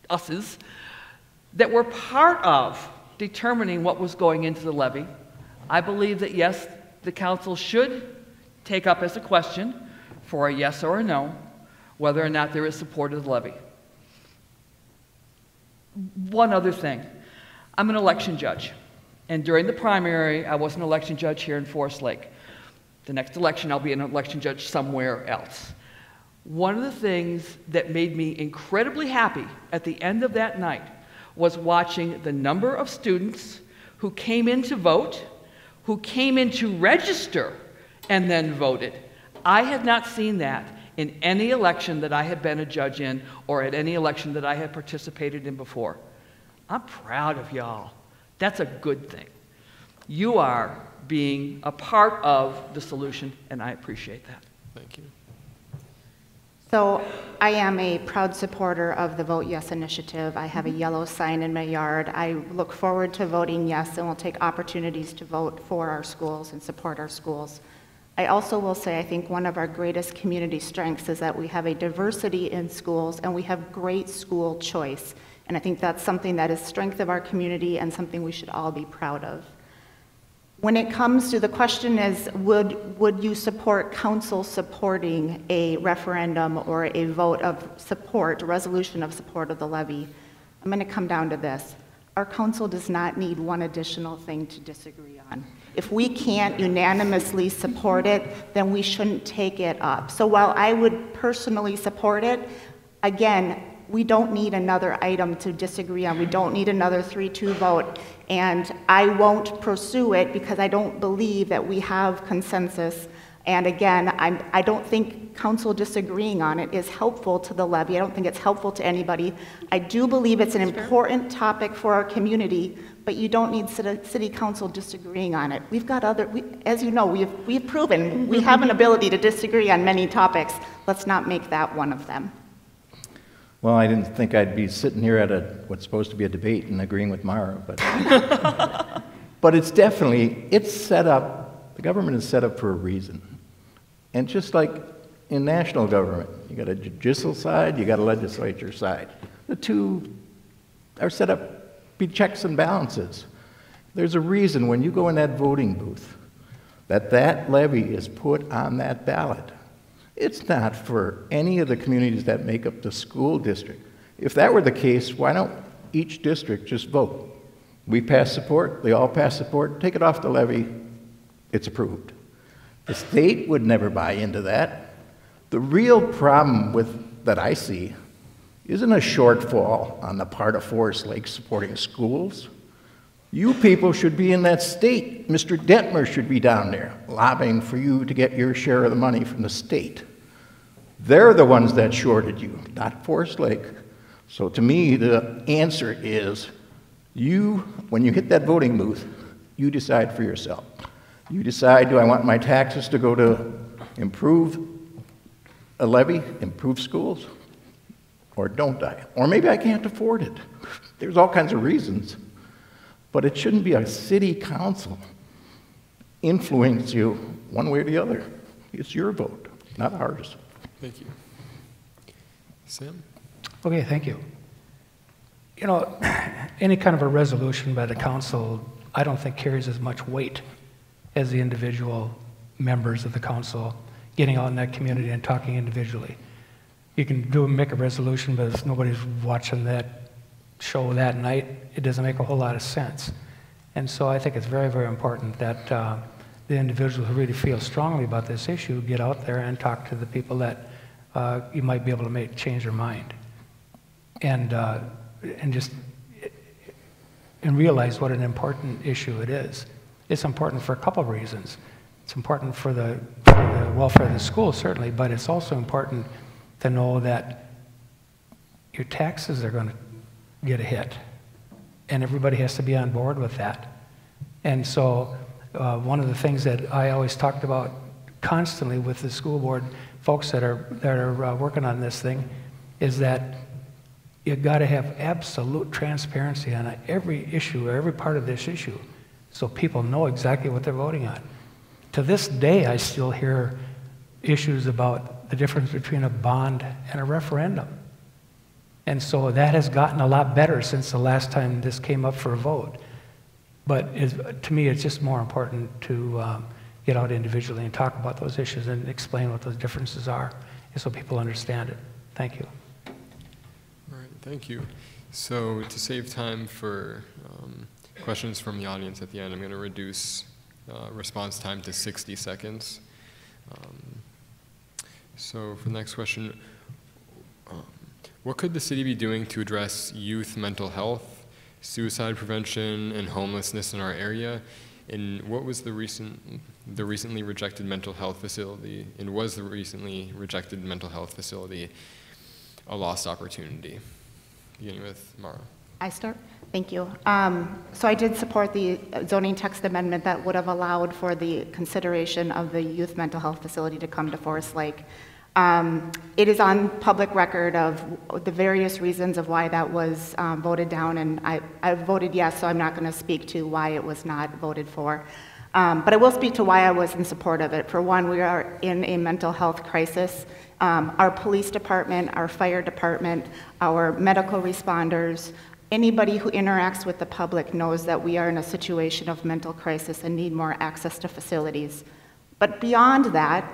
us's, that were part of determining what was going into the levy, I believe that yes, the council should take up as a question for a yes or a no, whether or not there is support of the levy. One other thing, I'm an election judge, and during the primary, I was an election judge here in Forest Lake. The next election, I'll be an election judge somewhere else. One of the things that made me incredibly happy at the end of that night was watching the number of students who came in to vote, who came in to register, and then voted. I had not seen that in any election that I had been a judge in or at any election that I had participated in before. I'm proud of y'all. That's a good thing. You are being a part of the solution, and I appreciate that. Thank you. So I am a proud supporter of the Vote Yes initiative. I have a yellow sign in my yard. I look forward to voting yes, and will take opportunities to vote for our schools and support our schools. I also will say I think one of our greatest community strengths is that we have a diversity in schools and we have great school choice. And I think that's something that is strength of our community and something we should all be proud of. When it comes to the question is, would you support council supporting a referendum or a vote of support, a resolution of support of the levy? I'm going to come down to this. Our council does not need one additional thing to disagree on. If we can't unanimously support it, then we shouldn't take it up. So while I would personally support it, again, we don't need another item to disagree on. We don't need another 3-2 vote. And I won't pursue it because I don't believe that we have consensus. And again, I don't think council disagreeing on it is helpful to the levy. I don't think it's helpful to anybody. I do believe it's an important topic for our community, but you don't need city council disagreeing on it. We've got as you know, we've proven we have an ability to disagree on many topics. Let's not make that one of them. Well, I didn't think I'd be sitting here at what's supposed to be a debate and agreeing with Mara, but but it's set up, the government is set up for a reason. And just like in national government, you got a judicial side, you got a legislature side. The two are set up to be checks and balances. There's a reason when you go in that voting booth that levy is put on that ballot. It's not for any of the communities that make up the school district. If that were the case, why don't each district just vote? We pass support, they all pass support, take it off the levy, it's approved. The state would never buy into that. The real problem that I see isn't a shortfall on the part of Forest Lake supporting schools. You people should be in that state. Mr. Detmer should be down there lobbying for you to get your share of the money from the state. They're the ones that shorted you, not Forest Lake. So to me, the answer is when you hit that voting booth, you decide for yourself. You decide, do I want my taxes to go to improve a levy, improve schools, or don't I? Or maybe I can't afford it. There's all kinds of reasons. But it shouldn't be a city council influence you one way or the other. It's your vote, not ours. Thank you. Sam? Okay, thank you. You know, any kind of a resolution by the council, I don't think carries as much weight as the individual members of the council getting out in that community and talking individually. You can make a resolution, but if nobody's watching that show that night, it doesn't make a whole lot of sense. And so I think it's very, very important that the individuals who really feel strongly about this issue get out there and talk to the people that you might be able to change their mind. And realize what an important issue it is. It's important for a couple of reasons. It's important for the welfare of the school, certainly, but it's also important to know that your taxes are going to get a hit, and everybody has to be on board with that. And so one of the things that I always talked about constantly with the school board folks that are working on this thing is that you've got to have absolute transparency on every issue or every part of this issue so people know exactly what they're voting on. To this day, I still hear issues about the difference between a bond and a referendum. And so that has gotten a lot better since the last time this came up for a vote. But to me, it's just more important to get out individually and talk about those issues and explain what those differences are so people understand it. Thank you. All right, thank you. So to save time for questions from the audience at the end, I'm going to reduce response time to 60 seconds. So for the next question, what could the city be doing to address youth mental health, suicide prevention, and homelessness in our area? And what was the recently rejected mental health facility, and was the recently rejected mental health facility a lost opportunity? Beginning with Mara. I start? Thank you. So I did support the zoning text amendment that would have allowed for the consideration of the youth mental health facility to come to Forest Lake. It is on public record of the various reasons of why that was voted down, and I voted yes, so I'm not going to speak to why it was not voted for. But I will speak to why I was in support of it. For one, we are in a mental health crisis. Our police department, our fire department, our medical responders, anybody who interacts with the public knows that we are in a situation of mental crisis and need more access to facilities. But beyond that,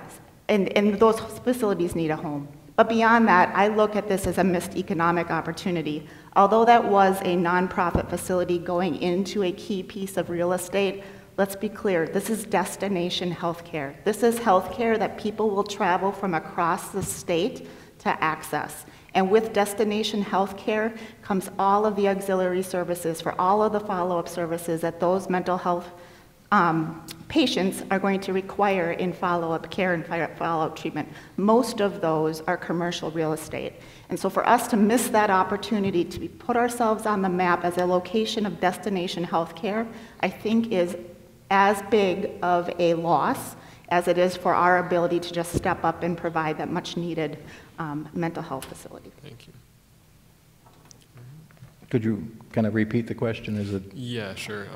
and those facilities need a home. But beyond that, I look at this as a missed economic opportunity. Although that was a nonprofit facility going into a key piece of real estate, let's be clear, this is destination healthcare. This is healthcare that people will travel from across the state to access. And with destination healthcare comes all of the auxiliary services for all of the follow-up services that those mental health patients are going to require in follow-up care and follow-up treatment. Most of those are commercial real estate. And so for us to miss that opportunity to put ourselves on the map as a location of destination healthcare, I think is as big of a loss as it is for our ability to just step up and provide that much needed mental health facility. Thank you. Could you kind of repeat the question? Is it? Yeah, sure.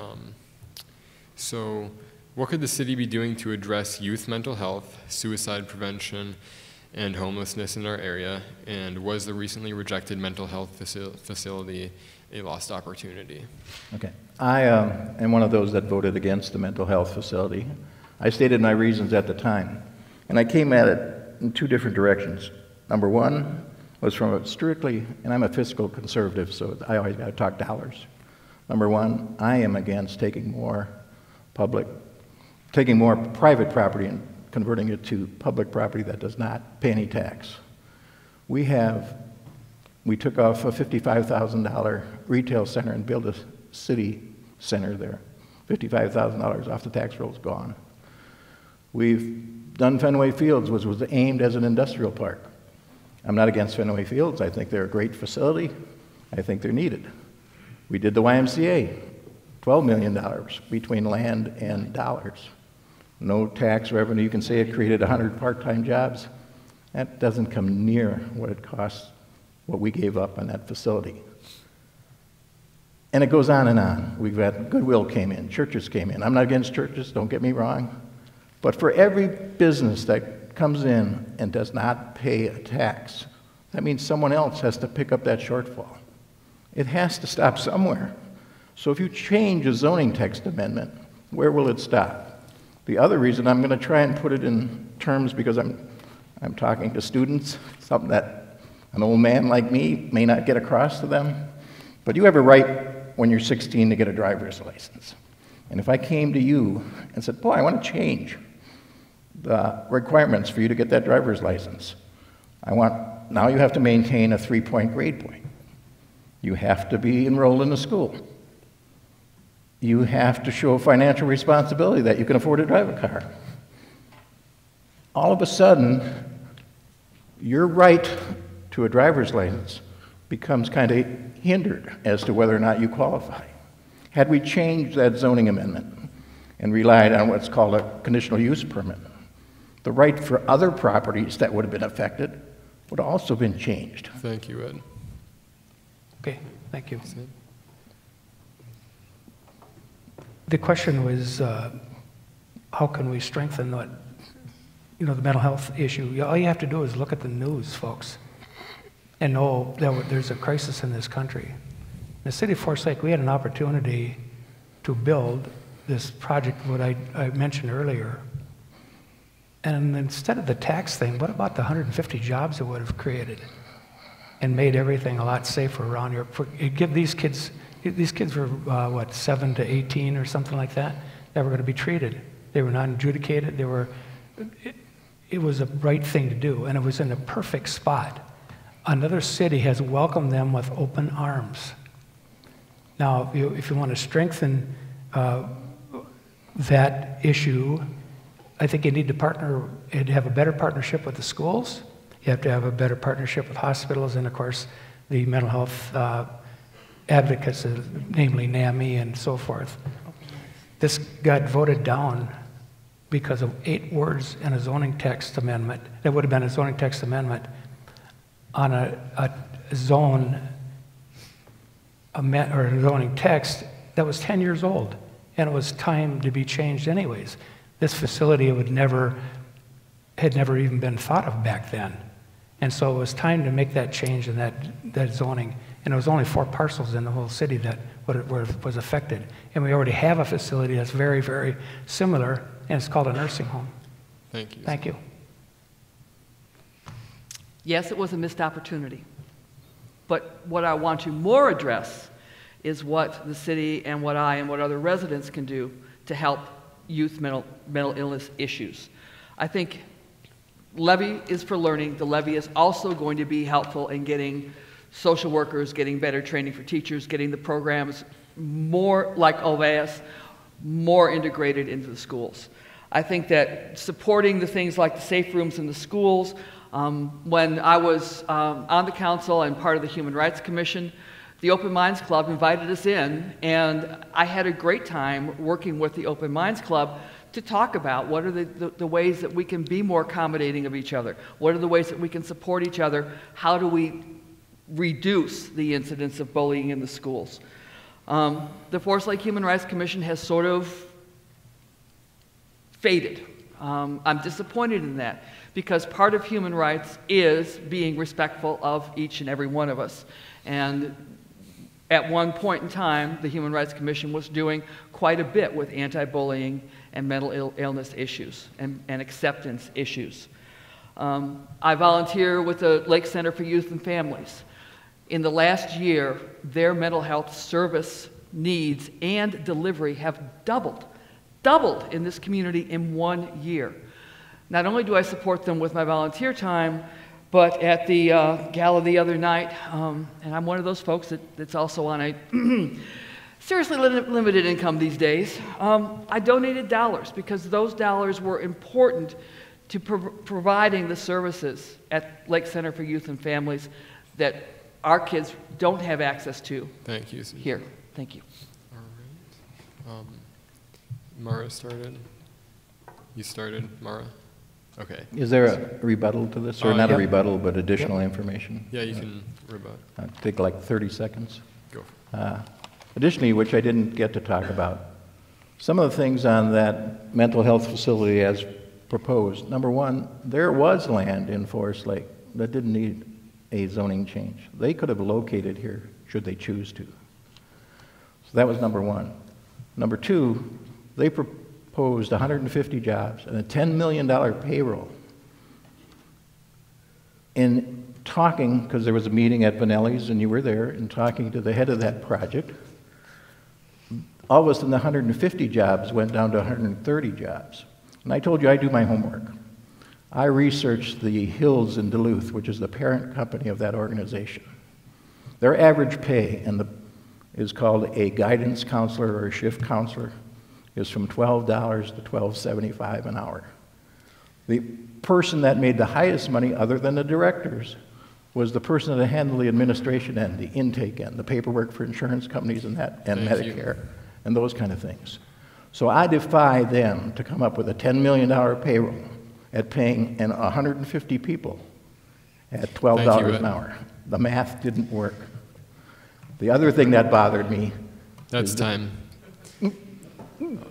So what could the city be doing to address youth mental health, suicide prevention, and homelessness in our area? And was the recently rejected mental health facility a lost opportunity? Okay. I am one of those that voted against the mental health facility. I stated my reasons at the time, and I came at it in two different directions. Number one was from a strictly, and I'm a fiscal conservative, so I always got to talk dollars. Number one, I am against taking more private property and converting it to public property that does not pay any tax. We took off a $55,000 retail center and built a city center there. $55,000 off the tax roll is gone. We've done Fenway Fields, which was aimed as an industrial park. I'm not against Fenway Fields. I think they're a great facility. I think they're needed. We did the YMCA, $12 million between land and dollars. No tax revenue. You can say it created 100 part-time jobs. That doesn't come near what it costs, what we gave up on that facility. And it goes on and on. We've got Goodwill came in, churches came in. I'm not against churches, don't get me wrong. But for every business that comes in and does not pay a tax, that means someone else has to pick up that shortfall. It has to stop somewhere. So if you change a zoning text amendment, where will it stop? The other reason, I'm going to try and put it in terms because I'm talking to students, something that an old man like me may not get across to them. But you have a right when you're 16 to get a driver's license. And if I came to you and said, boy, I want to change the requirements for you to get that driver's license. Now you have to maintain a 3-point grade point. You have to be enrolled in a school. You have to show financial responsibility that you can afford to drive a car. All of a sudden, your right to a driver's license becomes kind of hindered as to whether or not you qualify. Had we changed that zoning amendment and relied on what's called a conditional use permit, the right for other properties that would have been affected would have also been changed. Thank you, Ed. Okay, thank you. The question was, how can we strengthen the mental health issue? All you have to do is look at the news, folks, and know that there's a crisis in this country. In the city of Forest Lake, we had an opportunity to build this project, what I mentioned earlier. And instead of the tax thing, what about the 150 jobs it would have created and made everything a lot safer around here? Give these kids were, what, 7 to 18 or something like that were going to be treated. They were not adjudicated. It was a right thing to do, and it was in a perfect spot. Another city has welcomed them with open arms. Now, if you want to strengthen that issue, I think you need to have a better partnership with the schools. You have to have a better partnership with hospitals and, of course, the mental health advocates, namely NAMI and so forth. This got voted down because of 8 words in a zoning text amendment. It would have been a zoning text amendment on a zoning text that was 10 years old, and it was time to be changed anyways. This facility had never even been thought of back then. And so it was time to make that change in that zoning. And it was only 4 parcels in the whole city that was affected. And we already have a facility that's very, very similar, and it's called a nursing home. Thank you. Thank you. Yes, it was a missed opportunity. But what I want to more address is what the city and what I and what other residents can do to help youth mental illness issues. I think Levy is for learning. The Levy is also going to be helpful in getting social workers, getting better training for teachers, getting the programs more like OVAS, more integrated into the schools. I think that supporting the things like the safe rooms in the schools, when I was on the council and part of the Human Rights Commission, the Open Minds Club invited us in, and I had a great time working with the Open Minds Club to talk about what are the ways that we can be more accommodating of each other, what are the ways that we can support each other, how do we reduce the incidence of bullying in the schools. The Forest Lake Human Rights Commission has sort of faded. I'm disappointed in that, because part of human rights is being respectful of each and every one of us. And at one point in time, the Human Rights Commission was doing quite a bit with anti-bullying and mental illness issues and acceptance issues. I volunteer with the Lake Center for Youth and Families. In the last year, their mental health service needs and delivery have doubled in this community in 1 year. Not only do I support them with my volunteer time, but at the gala the other night, and I'm one of those folks that's also on a seriously limited income these days, I donated dollars because those dollars were important to providing the services at Lake Center for Youth and Families that our kids don't have access to. Thank you, Susan. Here. Thank you. All right. Mara started. You started, Mara? Okay. Is there a rebuttal to this, or not a rebuttal, but additional information? Yeah, you can rebut. Take like 30 seconds. Go. Additionally, which I didn't get to talk about, some of the things on that mental health facility as proposed. Number one, there was land in Forest Lake that didn't need a zoning change. They could have located here should they choose to. So that was number one. Number two, they proposed 150 jobs and a $10 million payroll. In talking, because there was a meeting at Vanelli's and you were there, and talking to the head of that project, all of a sudden the 150 jobs went down to 130 jobs. And I told you I do my homework. I researched the Hills in Duluth, which is the parent company of that organization. Their average pay is called a guidance counselor or a shift counselor, is from $12 to $12.75 an hour. The person that made the highest money, other than the directors, was the person that handled the administration end, the intake end, the paperwork for insurance companies and that, and Medicare, and those kind of things. So I defy them to come up with a $10 million payroll at paying 150 people at $12 an hour. The math didn't work. The other thing that bothered me. That's time. Can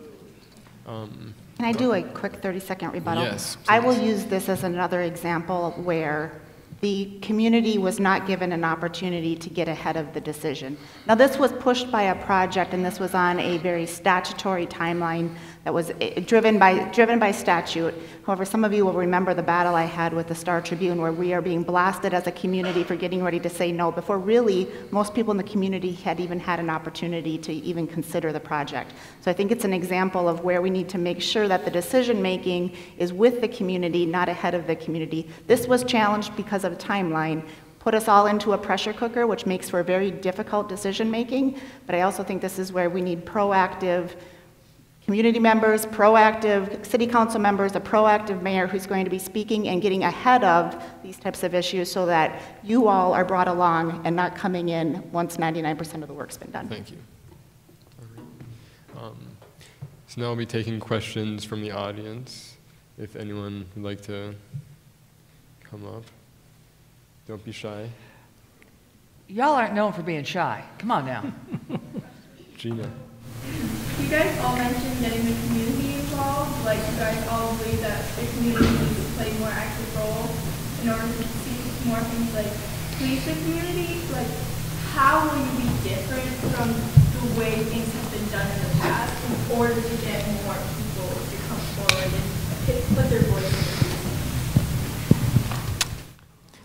I do a quick 30-second rebuttal? Yes, please. I will use this as another example where the community was not given an opportunity to get ahead of the decision. Now, this was pushed by a project, and this was on a very statutory timeline that was driven by statute. However, some of you will remember the battle I had with the Star Tribune, where we are being blasted as a community for getting ready to say no, before really most people in the community had even had an opportunity to even consider the project. So I think it's an example of where we need to make sure that the decision-making is with the community, not ahead of the community. This was challenged because of a timeline, put us all into a pressure cooker, which makes for very difficult decision-making, but I also think this is where we need proactive community members, proactive city council members, a proactive mayor who's going to be speaking and getting ahead of these types of issues so that you all are brought along and not coming in once 99% of the work's been done. Thank you. All right. So now I'll be taking questions from the audience. If anyone would like to come up. Don't be shy. Y'all aren't known for being shy. Come on now. Gina. You guys all mentioned getting the community involved. Like, you guys all believe that the community needs to play a more active role in order to see more things like please the community. Like, how will you be different from the way things have been done in the past in order to get more people to come forward and put their voice in?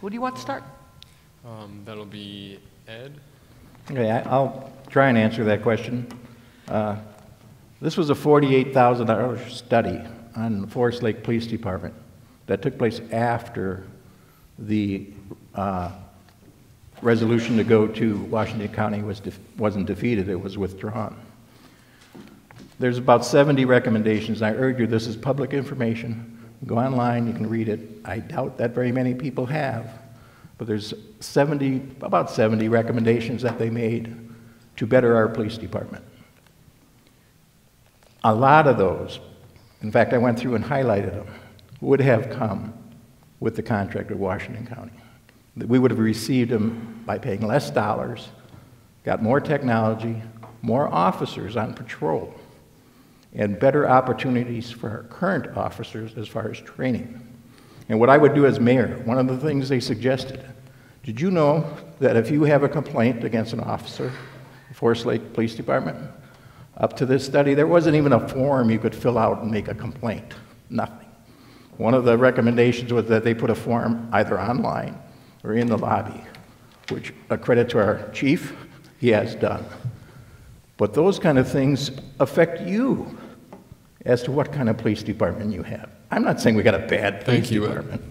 Who do you want to start? That'll be Ed. Okay, I'll try and answer that question. This was a $48,000 study on the Forest Lake Police Department that took place after the resolution to go to Washington County wasn't defeated, it was withdrawn. there's about 70 recommendations. I urge you, this is public information. Go online, you can read it. I doubt that very many people have, but there's about 70 recommendations that they made to better our police department. A lot of those, in fact, I went through and highlighted them, would have come with the contract with Washington County. We would have received them by paying less dollars, got more technology, more officers on patrol, and better opportunities for our current officers as far as training. And what I would do as mayor, one of the things they suggested, did you know that if you have a complaint against an officer, the Forest Lake Police Department, up to this study, there wasn't even a form you could fill out and make a complaint, nothing. One of the recommendations was that they put a form either online or in the lobby, which a credit to our chief, he has done. But those kind of things affect you as to what kind of police department you have. I'm not saying we got a bad police department,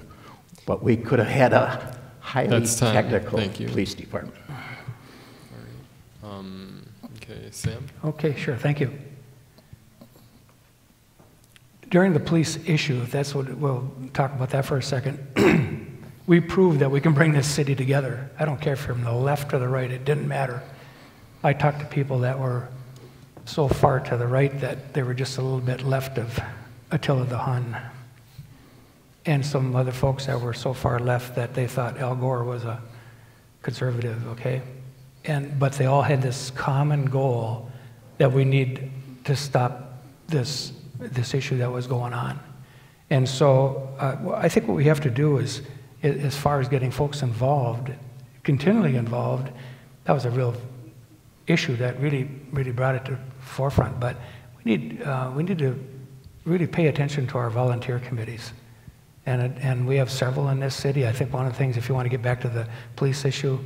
but we could have had a highly technical police department. Okay, Sam? Okay, sure, thank you. During the police issue, if that's what, we'll talk about that for a second. We proved that we can bring this city together. I don't care from the left or the right, it didn't matter. I talked to people that were so far to the right that they were just a little bit left of Attila the Hun. And some other folks that were so far left that they thought Al Gore was a conservative, okay? But they all had this common goal that we need to stop this issue that was going on. And so I think what we have to do is, as far as getting folks involved, continually involved, that was a real issue that really brought it to the forefront. But we need to really pay attention to our volunteer committees. And we have several in this city. I think one of the things, if you want to get back to the police issue,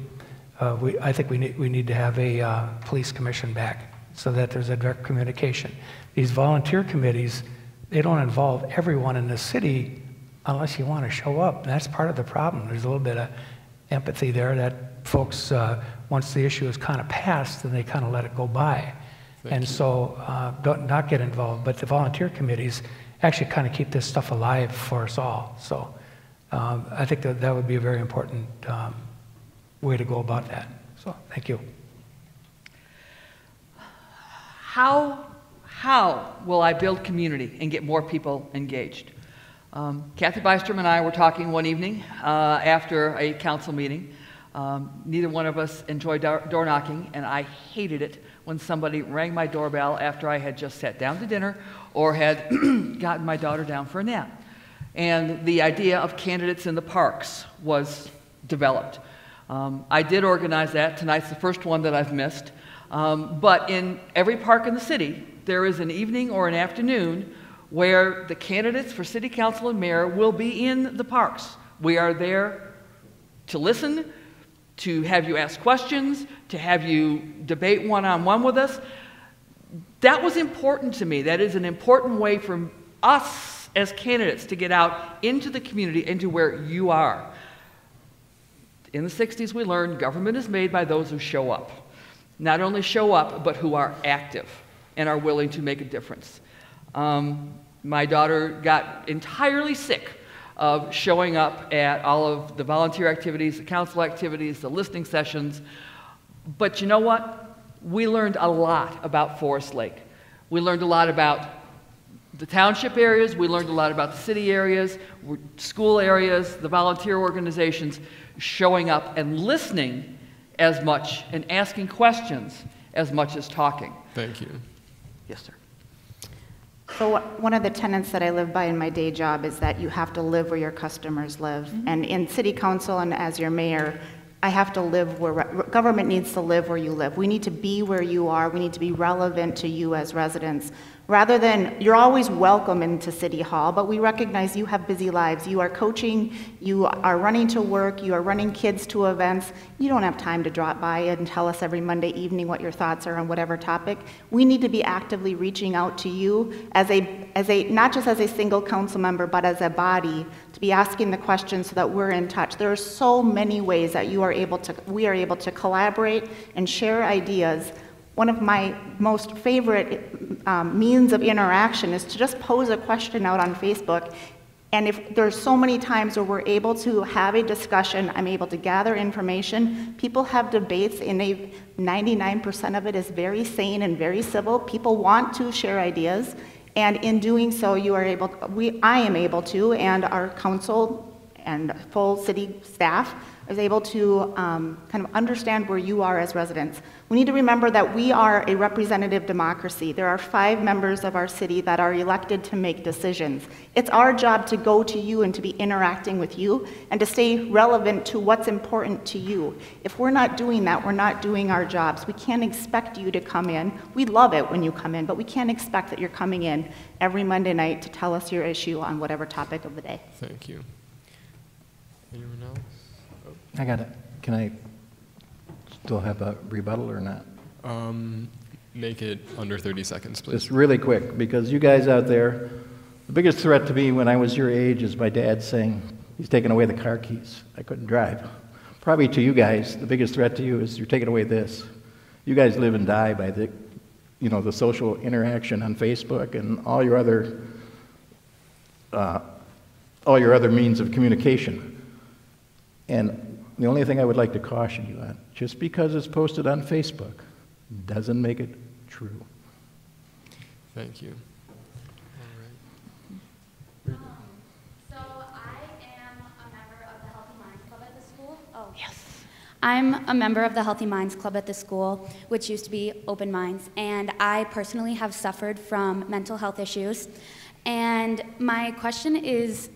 I think we need to have a police commission back so that there's a direct communication. These volunteer committees, they don't involve everyone in the city unless you want to show up. And that's part of the problem. There's a little bit of empathy there that folks, once the issue is kind of passed, then they kind of let it go by. So not get involved. But the volunteer committees actually kind of keep this stuff alive for us all. So I think that would be a very important way to go about that. So thank you. How will I build community and get more people engaged? Kathy Bystrom and I were talking one evening after a council meeting. Neither one of us enjoyed door knocking, and I hated it when somebody rang my doorbell after I had just sat down to dinner or had gotten my daughter down for a nap. And the idea of candidates in the parks was developed. I did organize that. Tonight's the first one that I've missed. But in every park in the city, there is an evening or an afternoon where the candidates for city council and mayor will be in the parks. We are there to listen, to have you ask questions, to have you debate one-on-one with us. That was important to me. That is an important way for us as candidates to get out into the community, into where you are. In the 60s, we learned government is made by those who show up. Not only show up, but who are active and are willing to make a difference. My daughter got entirely sick of showing up at all of the volunteer activities, the council activities, the listening sessions. But you know what? We learned a lot about Forest Lake. We learned a lot about the township areas. We learned a lot about the city areas, school areas, the volunteer organizations, showing up and listening as much and asking questions as much as talking. Thank you. Yes, sir. So one of the tenets that I live by in my day job is that you have to live where your customers live. Mm-hmm. And in city council and as your mayor, I have to live where, government needs to live where you live. We need to be where you are. We need to be relevant to you as residents. Rather than, you're always welcome into City Hall, but we recognize you have busy lives. You are coaching, you are running to work, you are running kids to events. You don't have time to drop by and tell us every Monday evening what your thoughts are on whatever topic. We need to be actively reaching out to you as a not just as a single council member, but as a body, to be asking the questions so that we're in touch. There are so many ways that we are able to collaborate and share ideas one of my most favorite means of interaction is to just pose a question out on Facebook. And if there's so many times where we're able to have a discussion, I'm able to gather information, people have debates, and 99% of it is very sane and very civil. People want to share ideas, and in doing so, I am able to, and our council and full city staff is able to kind of understand where you are as residents. We need to remember that we are a representative democracy. There are 5 members of our city that are elected to make decisions. It's our job to go to you and to be interacting with you and to stay relevant to what's important to you. If we're not doing that, we're not doing our jobs. We can't expect you to come in. We love it when you come in, but we can't expect that you're coming in every Monday night to tell us your issue on whatever topic of the day. Thank you. Anyone else? I got it. Can I still have a rebuttal or not? Make it under 30 seconds, please. Just really quick, because you guys out there, the biggest threat to me when I was your age is my dad saying, he's taking away the car keys. I couldn't drive. Probably to you guys, the biggest threat to you is you're taking away this. You guys live and die by the, the social interaction on Facebook and all your other means of communication. And the only thing I would like to caution you on, just because it's posted on Facebook doesn't make it true. Thank you. So I am a member of the Healthy Minds Club at the school. Oh, yes. I'm a member of the Healthy Minds Club at the school, which used to be Open Minds, and I personally have suffered from mental health issues. And my question is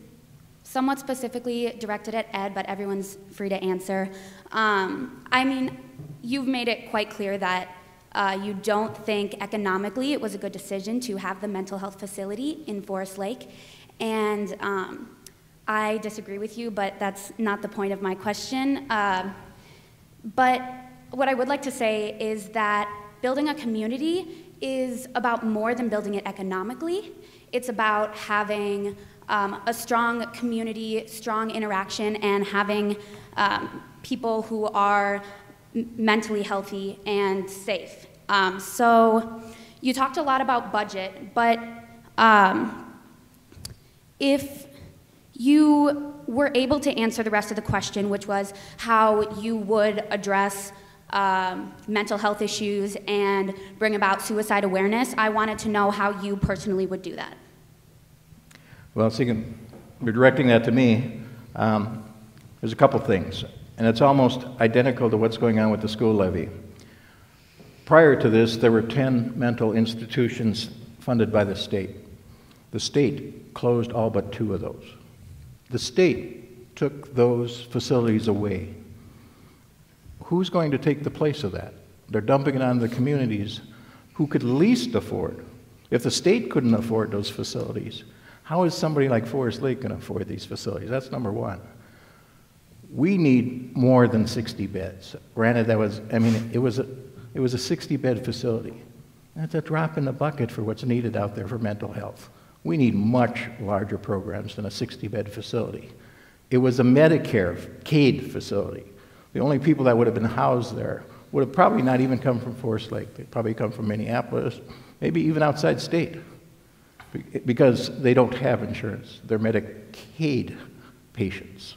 somewhat specifically directed at Ed, but everyone's free to answer. I mean, you've made it quite clear that you don't think economically it was a good decision to have the mental health facility in Forest Lake, and I disagree with you, but that's not the point of my question. But what I would like to say is that building a community is about more than building it economically. It's about having a strong community, strong interaction, and having people who are mentally healthy and safe. So you talked a lot about budget, but if you were able to answer the rest of the question, which was how you would address mental health issues and bring about suicide awareness, I wanted to know how you personally would do that. Well, so you're directing that to me. There's a couple things, and it's almost identical to what's going on with the school levy. Prior to this, there were 10 mental institutions funded by the state. The state closed all but 2 of those. The state took those facilities away. Who's going to take the place of that? They're dumping it on the communities who could least afford. If the state couldn't afford those facilities, how is somebody like Forest Lake going to afford these facilities? That's number one. We need more than 60 beds. Granted, it was a 60-bed facility. That's a drop in the bucket for what's needed out there for mental health. We need much larger programs than a 60-bed facility. It was a Medicaid facility. The only people that would have been housed there would have probably not even come from Forest Lake. They'd probably come from Minneapolis, maybe even outside state, because they don't have insurance. They're Medicaid patients.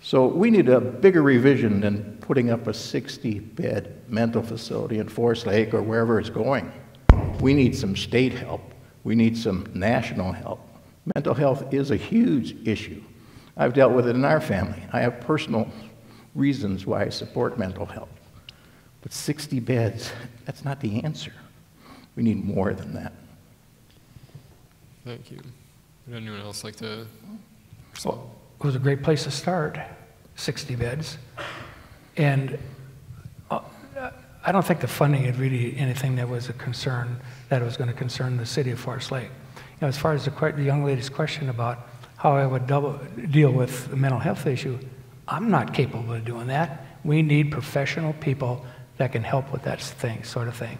So we need a bigger revision than putting up a 60-bed mental facility in Forest Lake or wherever it's going. We need some state help. We need some national help. Mental health is a huge issue. I've dealt with it in our family. I have personal reasons why I support mental health. But 60 beds, that's not the answer. We need more than that. Thank you. Would anyone else like to respond? Well, it was a great place to start, 60 beds. And I don't think the funding is really anything that was a concern, that it was going to concern the city of Forest Lake. You know, as far as the young lady's question about how I would deal with the mental health issue, I'm not capable of doing that. We need professional people that can help with that sort of thing.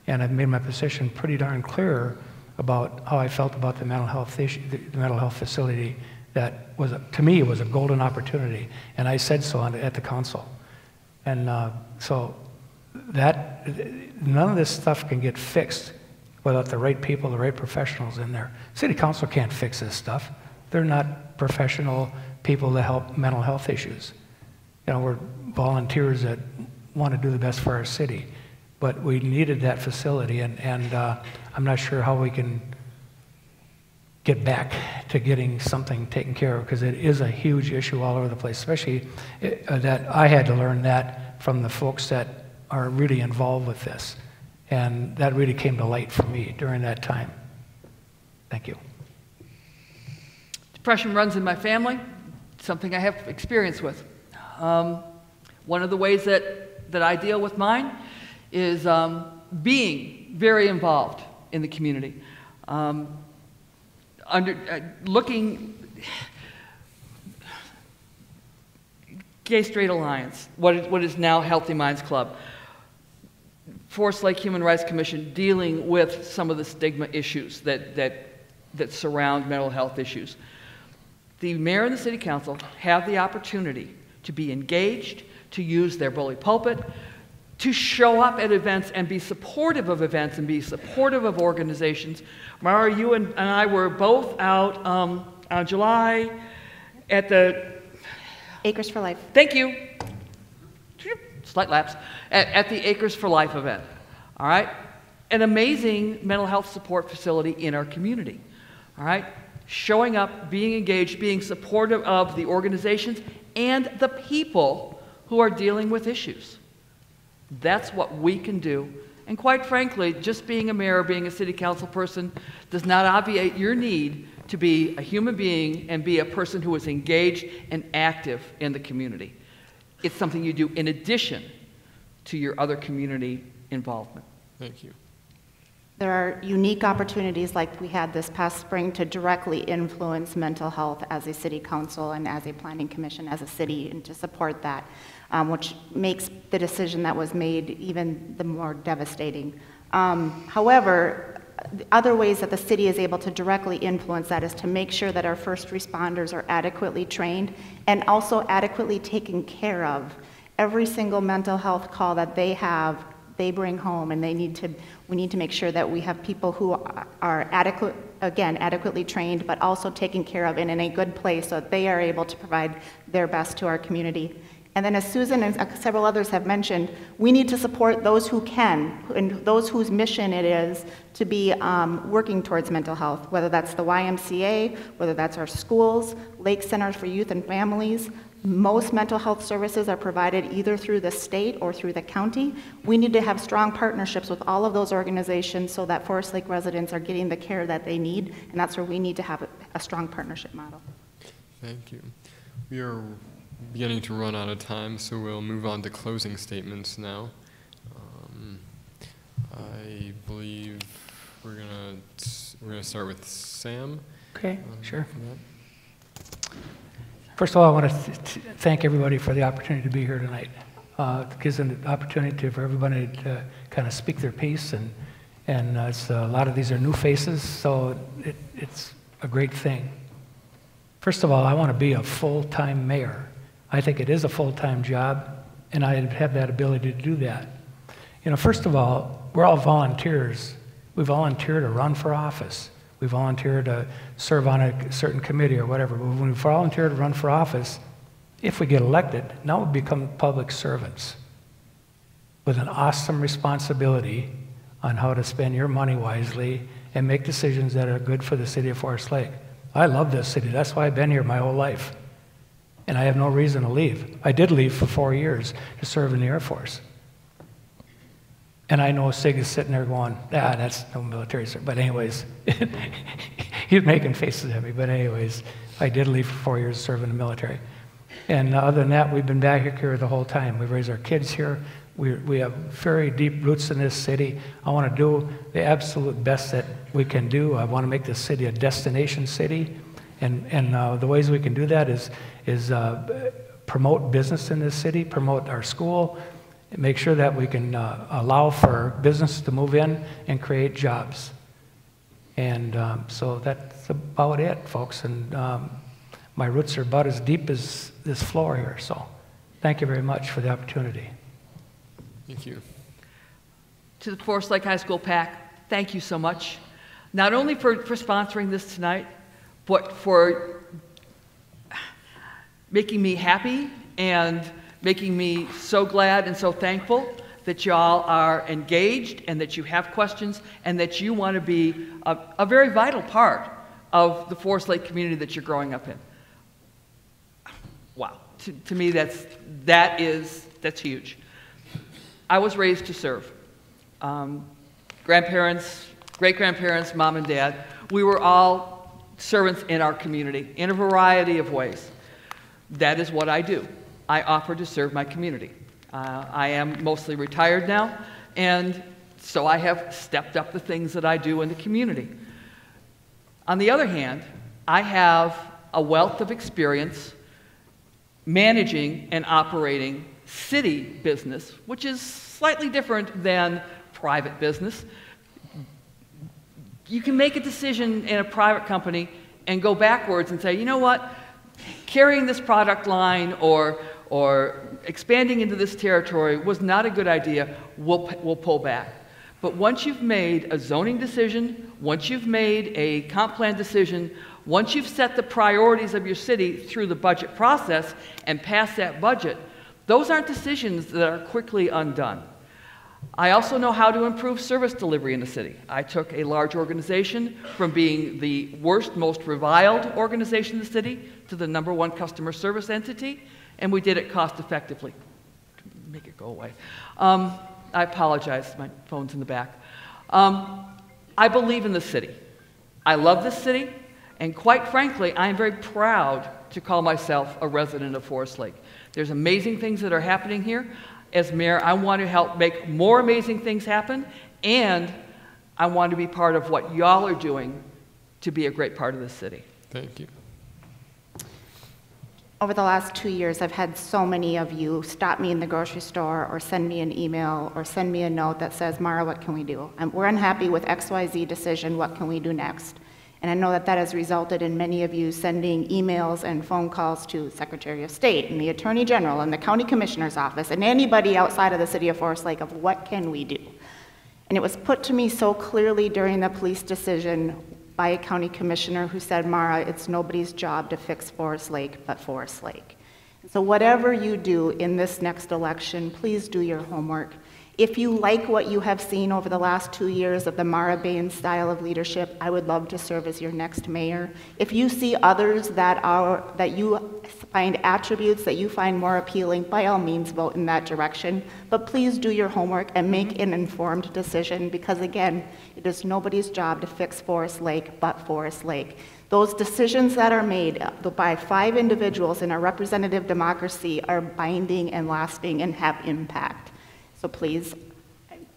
And I've made my position pretty darn clear about how I felt about the mental health issue, the mental health facility. That was, to me, it was a golden opportunity, and I said so at the council. And so none of this stuff can get fixed without the right people, the right professionals in there. City council can't fix this stuff. They're not professional people that help mental health issues. You know, we're volunteers that want to do the best for our city, but we needed that facility, and I'm not sure how we can get back to getting something taken care of, because it is a huge issue all over the place, especially that I had to learn that from the folks that are really involved with this. And that really came to light for me during that time. Thank you. Depression runs in my family, something I have experience with. One of the ways that I deal with mine is being very involved in the community. Gay Straight Alliance, what is now Healthy Minds Club, Forest Lake Human Rights Commission, dealing with some of the stigma issues that surround mental health issues. The mayor and the city council have the opportunity to be engaged, to use their bully pulpit, to show up at events and be supportive of events and be supportive of organizations. Mara, you and I were both out on July at the Acres for Life. Thank you. Slight lapse. At the Acres for Life event. All right? An amazing mental health support facility in our community. All right? Showing up, being engaged, being supportive of the organizations and the people who are dealing with issues. That's what we can do. And quite frankly, just being a mayor, being a city council person, does not obviate your need to be a human being and be a person who is engaged and active in the community. It's something you do in addition to your other community involvement. Thank you. There are unique opportunities like we had this past spring to directly influence mental health as a city council and as a planning commission as a city, and to support that, which makes the decision that was made even the more devastating. However, the other ways that the city is able to directly influence that is to make sure that our first responders are adequately trained and also adequately taken care of. Every single mental health call that they have, they bring home, and we need to make sure that we have people who are adequately trained, but also taken care of and in a good place so that they are able to provide their best to our community. And then, as Susan and several others have mentioned, we need to support those who can and those whose mission it is to be working towards mental health, whether that's the YMCA, whether that's our schools, Lake Centers for Youth and Families. Most mental health services are provided either through the state or through the county. We need to have strong partnerships with all of those organizations so that Forest Lake residents are getting the care that they need, and that's where we need to have a strong partnership model. Thank you. We are beginning to run out of time, so we'll move on to closing statements now. I believe we're gonna start with Sam. Okay, sure. First of all, I want to thank everybody for the opportunity to be here tonight. It gives an opportunity for everybody to kind of speak their piece, and it's, a lot of these are new faces, so it's a great thing. First of all, I want to be a full-time mayor. I think it is a full-time job, and I have that ability to do that. You know, first of all, we're all volunteers. We volunteer to run for office. We volunteer to serve on a certain committee or whatever. But when we volunteer to run for office, if we get elected, now we become public servants with an awesome responsibility on how to spend your money wisely and make decisions that are good for the city of Forest Lake. I love this city. That's why I've been here my whole life. And I have no reason to leave. I did leave for 4 years to serve in the Air Force. And I know Sig is sitting there going, that's no military service. But anyways, he's making faces at me. But anyways, I did leave for 4 years to serve in the military. And other than that, we've been back here the whole time. We've raised our kids here. We have very deep roots in this city. I want to do the absolute best that we can do. I want to make this city a destination city. And the ways we can do that is promote business in this city, promote our school, and make sure that we can allow for business to move in and create jobs. And so that's about it, folks. And my roots are about as deep as this floor here. So thank you very much for the opportunity. Thank you. to the Forest Lake High School PAC, thank you so much. Not only for sponsoring this tonight, but for making me happy and making me so glad and so thankful that y'all are engaged and that you have questions and that you want to be a very vital part of the Forest Lake community that you're growing up in. Wow, to me that's huge. I was raised to serve. Grandparents, great-grandparents, mom and dad, we were all servants in our community in a variety of ways. That is what I do. I offer to serve my community. I am mostly retired now, and so I have stepped up the things that I do in the community. On the other hand, I have a wealth of experience managing and operating city business, which is slightly different than private business. You can make a decision in a private company and go backwards and say, you know what, carrying this product line or expanding into this territory was not a good idea, we'll pull back. But once you've made a zoning decision, once you've made a comp plan decision, once you've set the priorities of your city through the budget process and passed that budget, those aren't decisions that are quickly undone. I also know how to improve service delivery in the city. I took a large organization from being the worst, most reviled organization in the city to the #1 customer service entity, and we did it cost effectively. Make it go away. I apologize, my phone's in the back. I believe in the city. I love this city, and quite frankly, I am very proud to call myself a resident of Forest Lake. There's amazing things that are happening here. As mayor, I want to help make more amazing things happen, and I want to be part of what y'all are doing to be a great part of the city. Thank you. Over the last 2 years, I've had so many of you stop me in the grocery store or send me an email or send me a note that says, Mara, what can we do? We're unhappy with XYZ decision, what can we do next? And I know that that has resulted in many of you sending emails and phone calls to Secretary of State and the Attorney General and the County Commissioner's Office and anybody outside of the city of Forest Lake of what can we do? And it was put to me so clearly during the police decision by a county commissioner who said, Mara, it's nobody's job to fix Forest Lake but Forest Lake. So whatever you do in this next election, please do your homework. If you like what you have seen over the last 2 years of the Mara Bain style of leadership, I would love to serve as your next mayor. If you see others that you find attributes that you find more appealing, by all means vote in that direction. But please do your homework and make an informed decision because again, it is nobody's job to fix Forest Lake but Forest Lake. Those decisions that are made by 5 individuals in a representative democracy are binding and lasting and have impact. So please,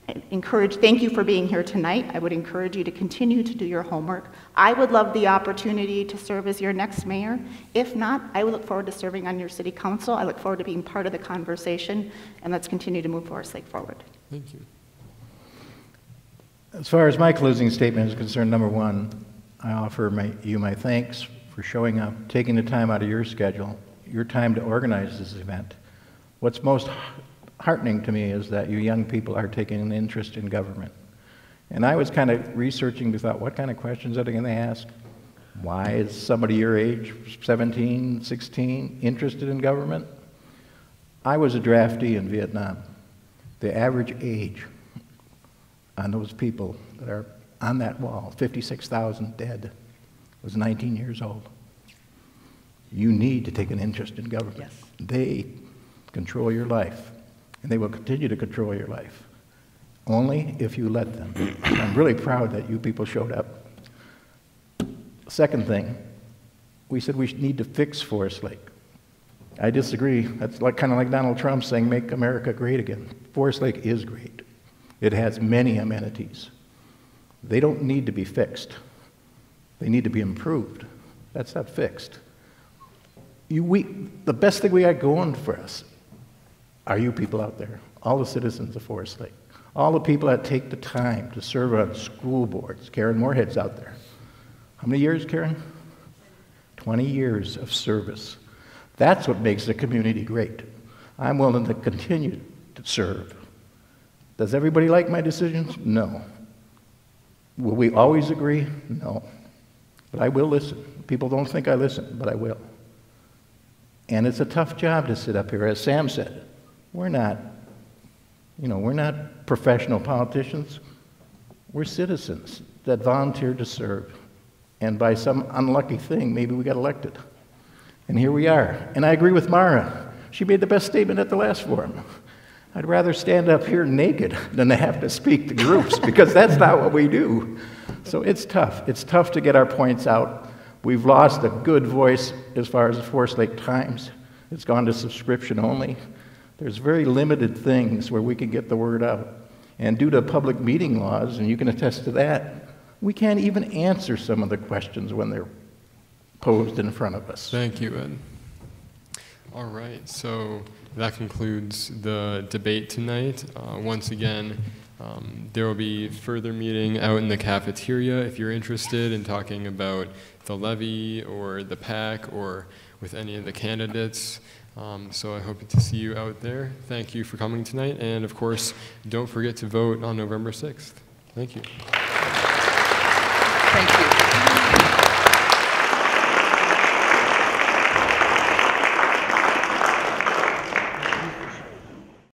thank you for being here tonight. I would encourage you to continue to do your homework. I would love the opportunity to serve as your next mayor. If not, I would look forward to serving on your city council. I look forward to being part of the conversation, and let's continue to move Forest Lake forward. Thank you. As far as my closing statement is concerned, number one, I offer you my thanks for showing up, taking the time out of your schedule, your time to organize this event. What's most heartening to me is that you young people are taking an interest in government. And I was kind of researching, thought, what kind of questions are they going to ask? Why is somebody your age, 17, 16, interested in government? I was a draftee in Vietnam. The average age on those people that are on that wall, 56,000 dead, was 19 years old. You need to take an interest in government. Yes. They control your life. And they will continue to control your life, only if you let them. I'm really proud that you people showed up. Second thing, we said we need to fix Forest Lake. I disagree. That's kind of like Donald Trump saying, make America great again. Forest Lake is great. It has many amenities. They don't need to be fixed. They need to be improved. That's not fixed. The best thing we got going for us are you people out there, all the citizens of Forest Lake, all the people that take the time to serve on school boards. Karen Moorhead's out there. How many years, Karen? 20 years of service. That's what makes the community great. I'm willing to continue to serve. Does everybody like my decisions? No. Will we always agree? No. But I will listen. People don't think I listen, but I will. And it's a tough job to sit up here. As Sam said, we're not professional politicians. We're citizens that volunteered to serve. And by some unlucky thing, maybe we got elected. And here we are. And I agree with Mara. She made the best statement at the last forum. I'd rather stand up here naked than to have to speak to groups, because that's not what we do. So it's tough. It's tough to get our points out. We've lost a good voice as far as the Forest Lake Times. It's gone to subscription only. There's very limited things where we can get the word out. And due to public meeting laws, and you can attest to that, we can't even answer some of the questions when they're posed in front of us. Thank you, Ed. All right, so that concludes the debate tonight. Once again, there will be further meeting out in the cafeteria if you're interested in talking about the levy or the PAC or with any of the candidates. So I hope to see you out there. Thank you for coming tonight. And of course, don't forget to vote on November 6th. Thank you. Thank you.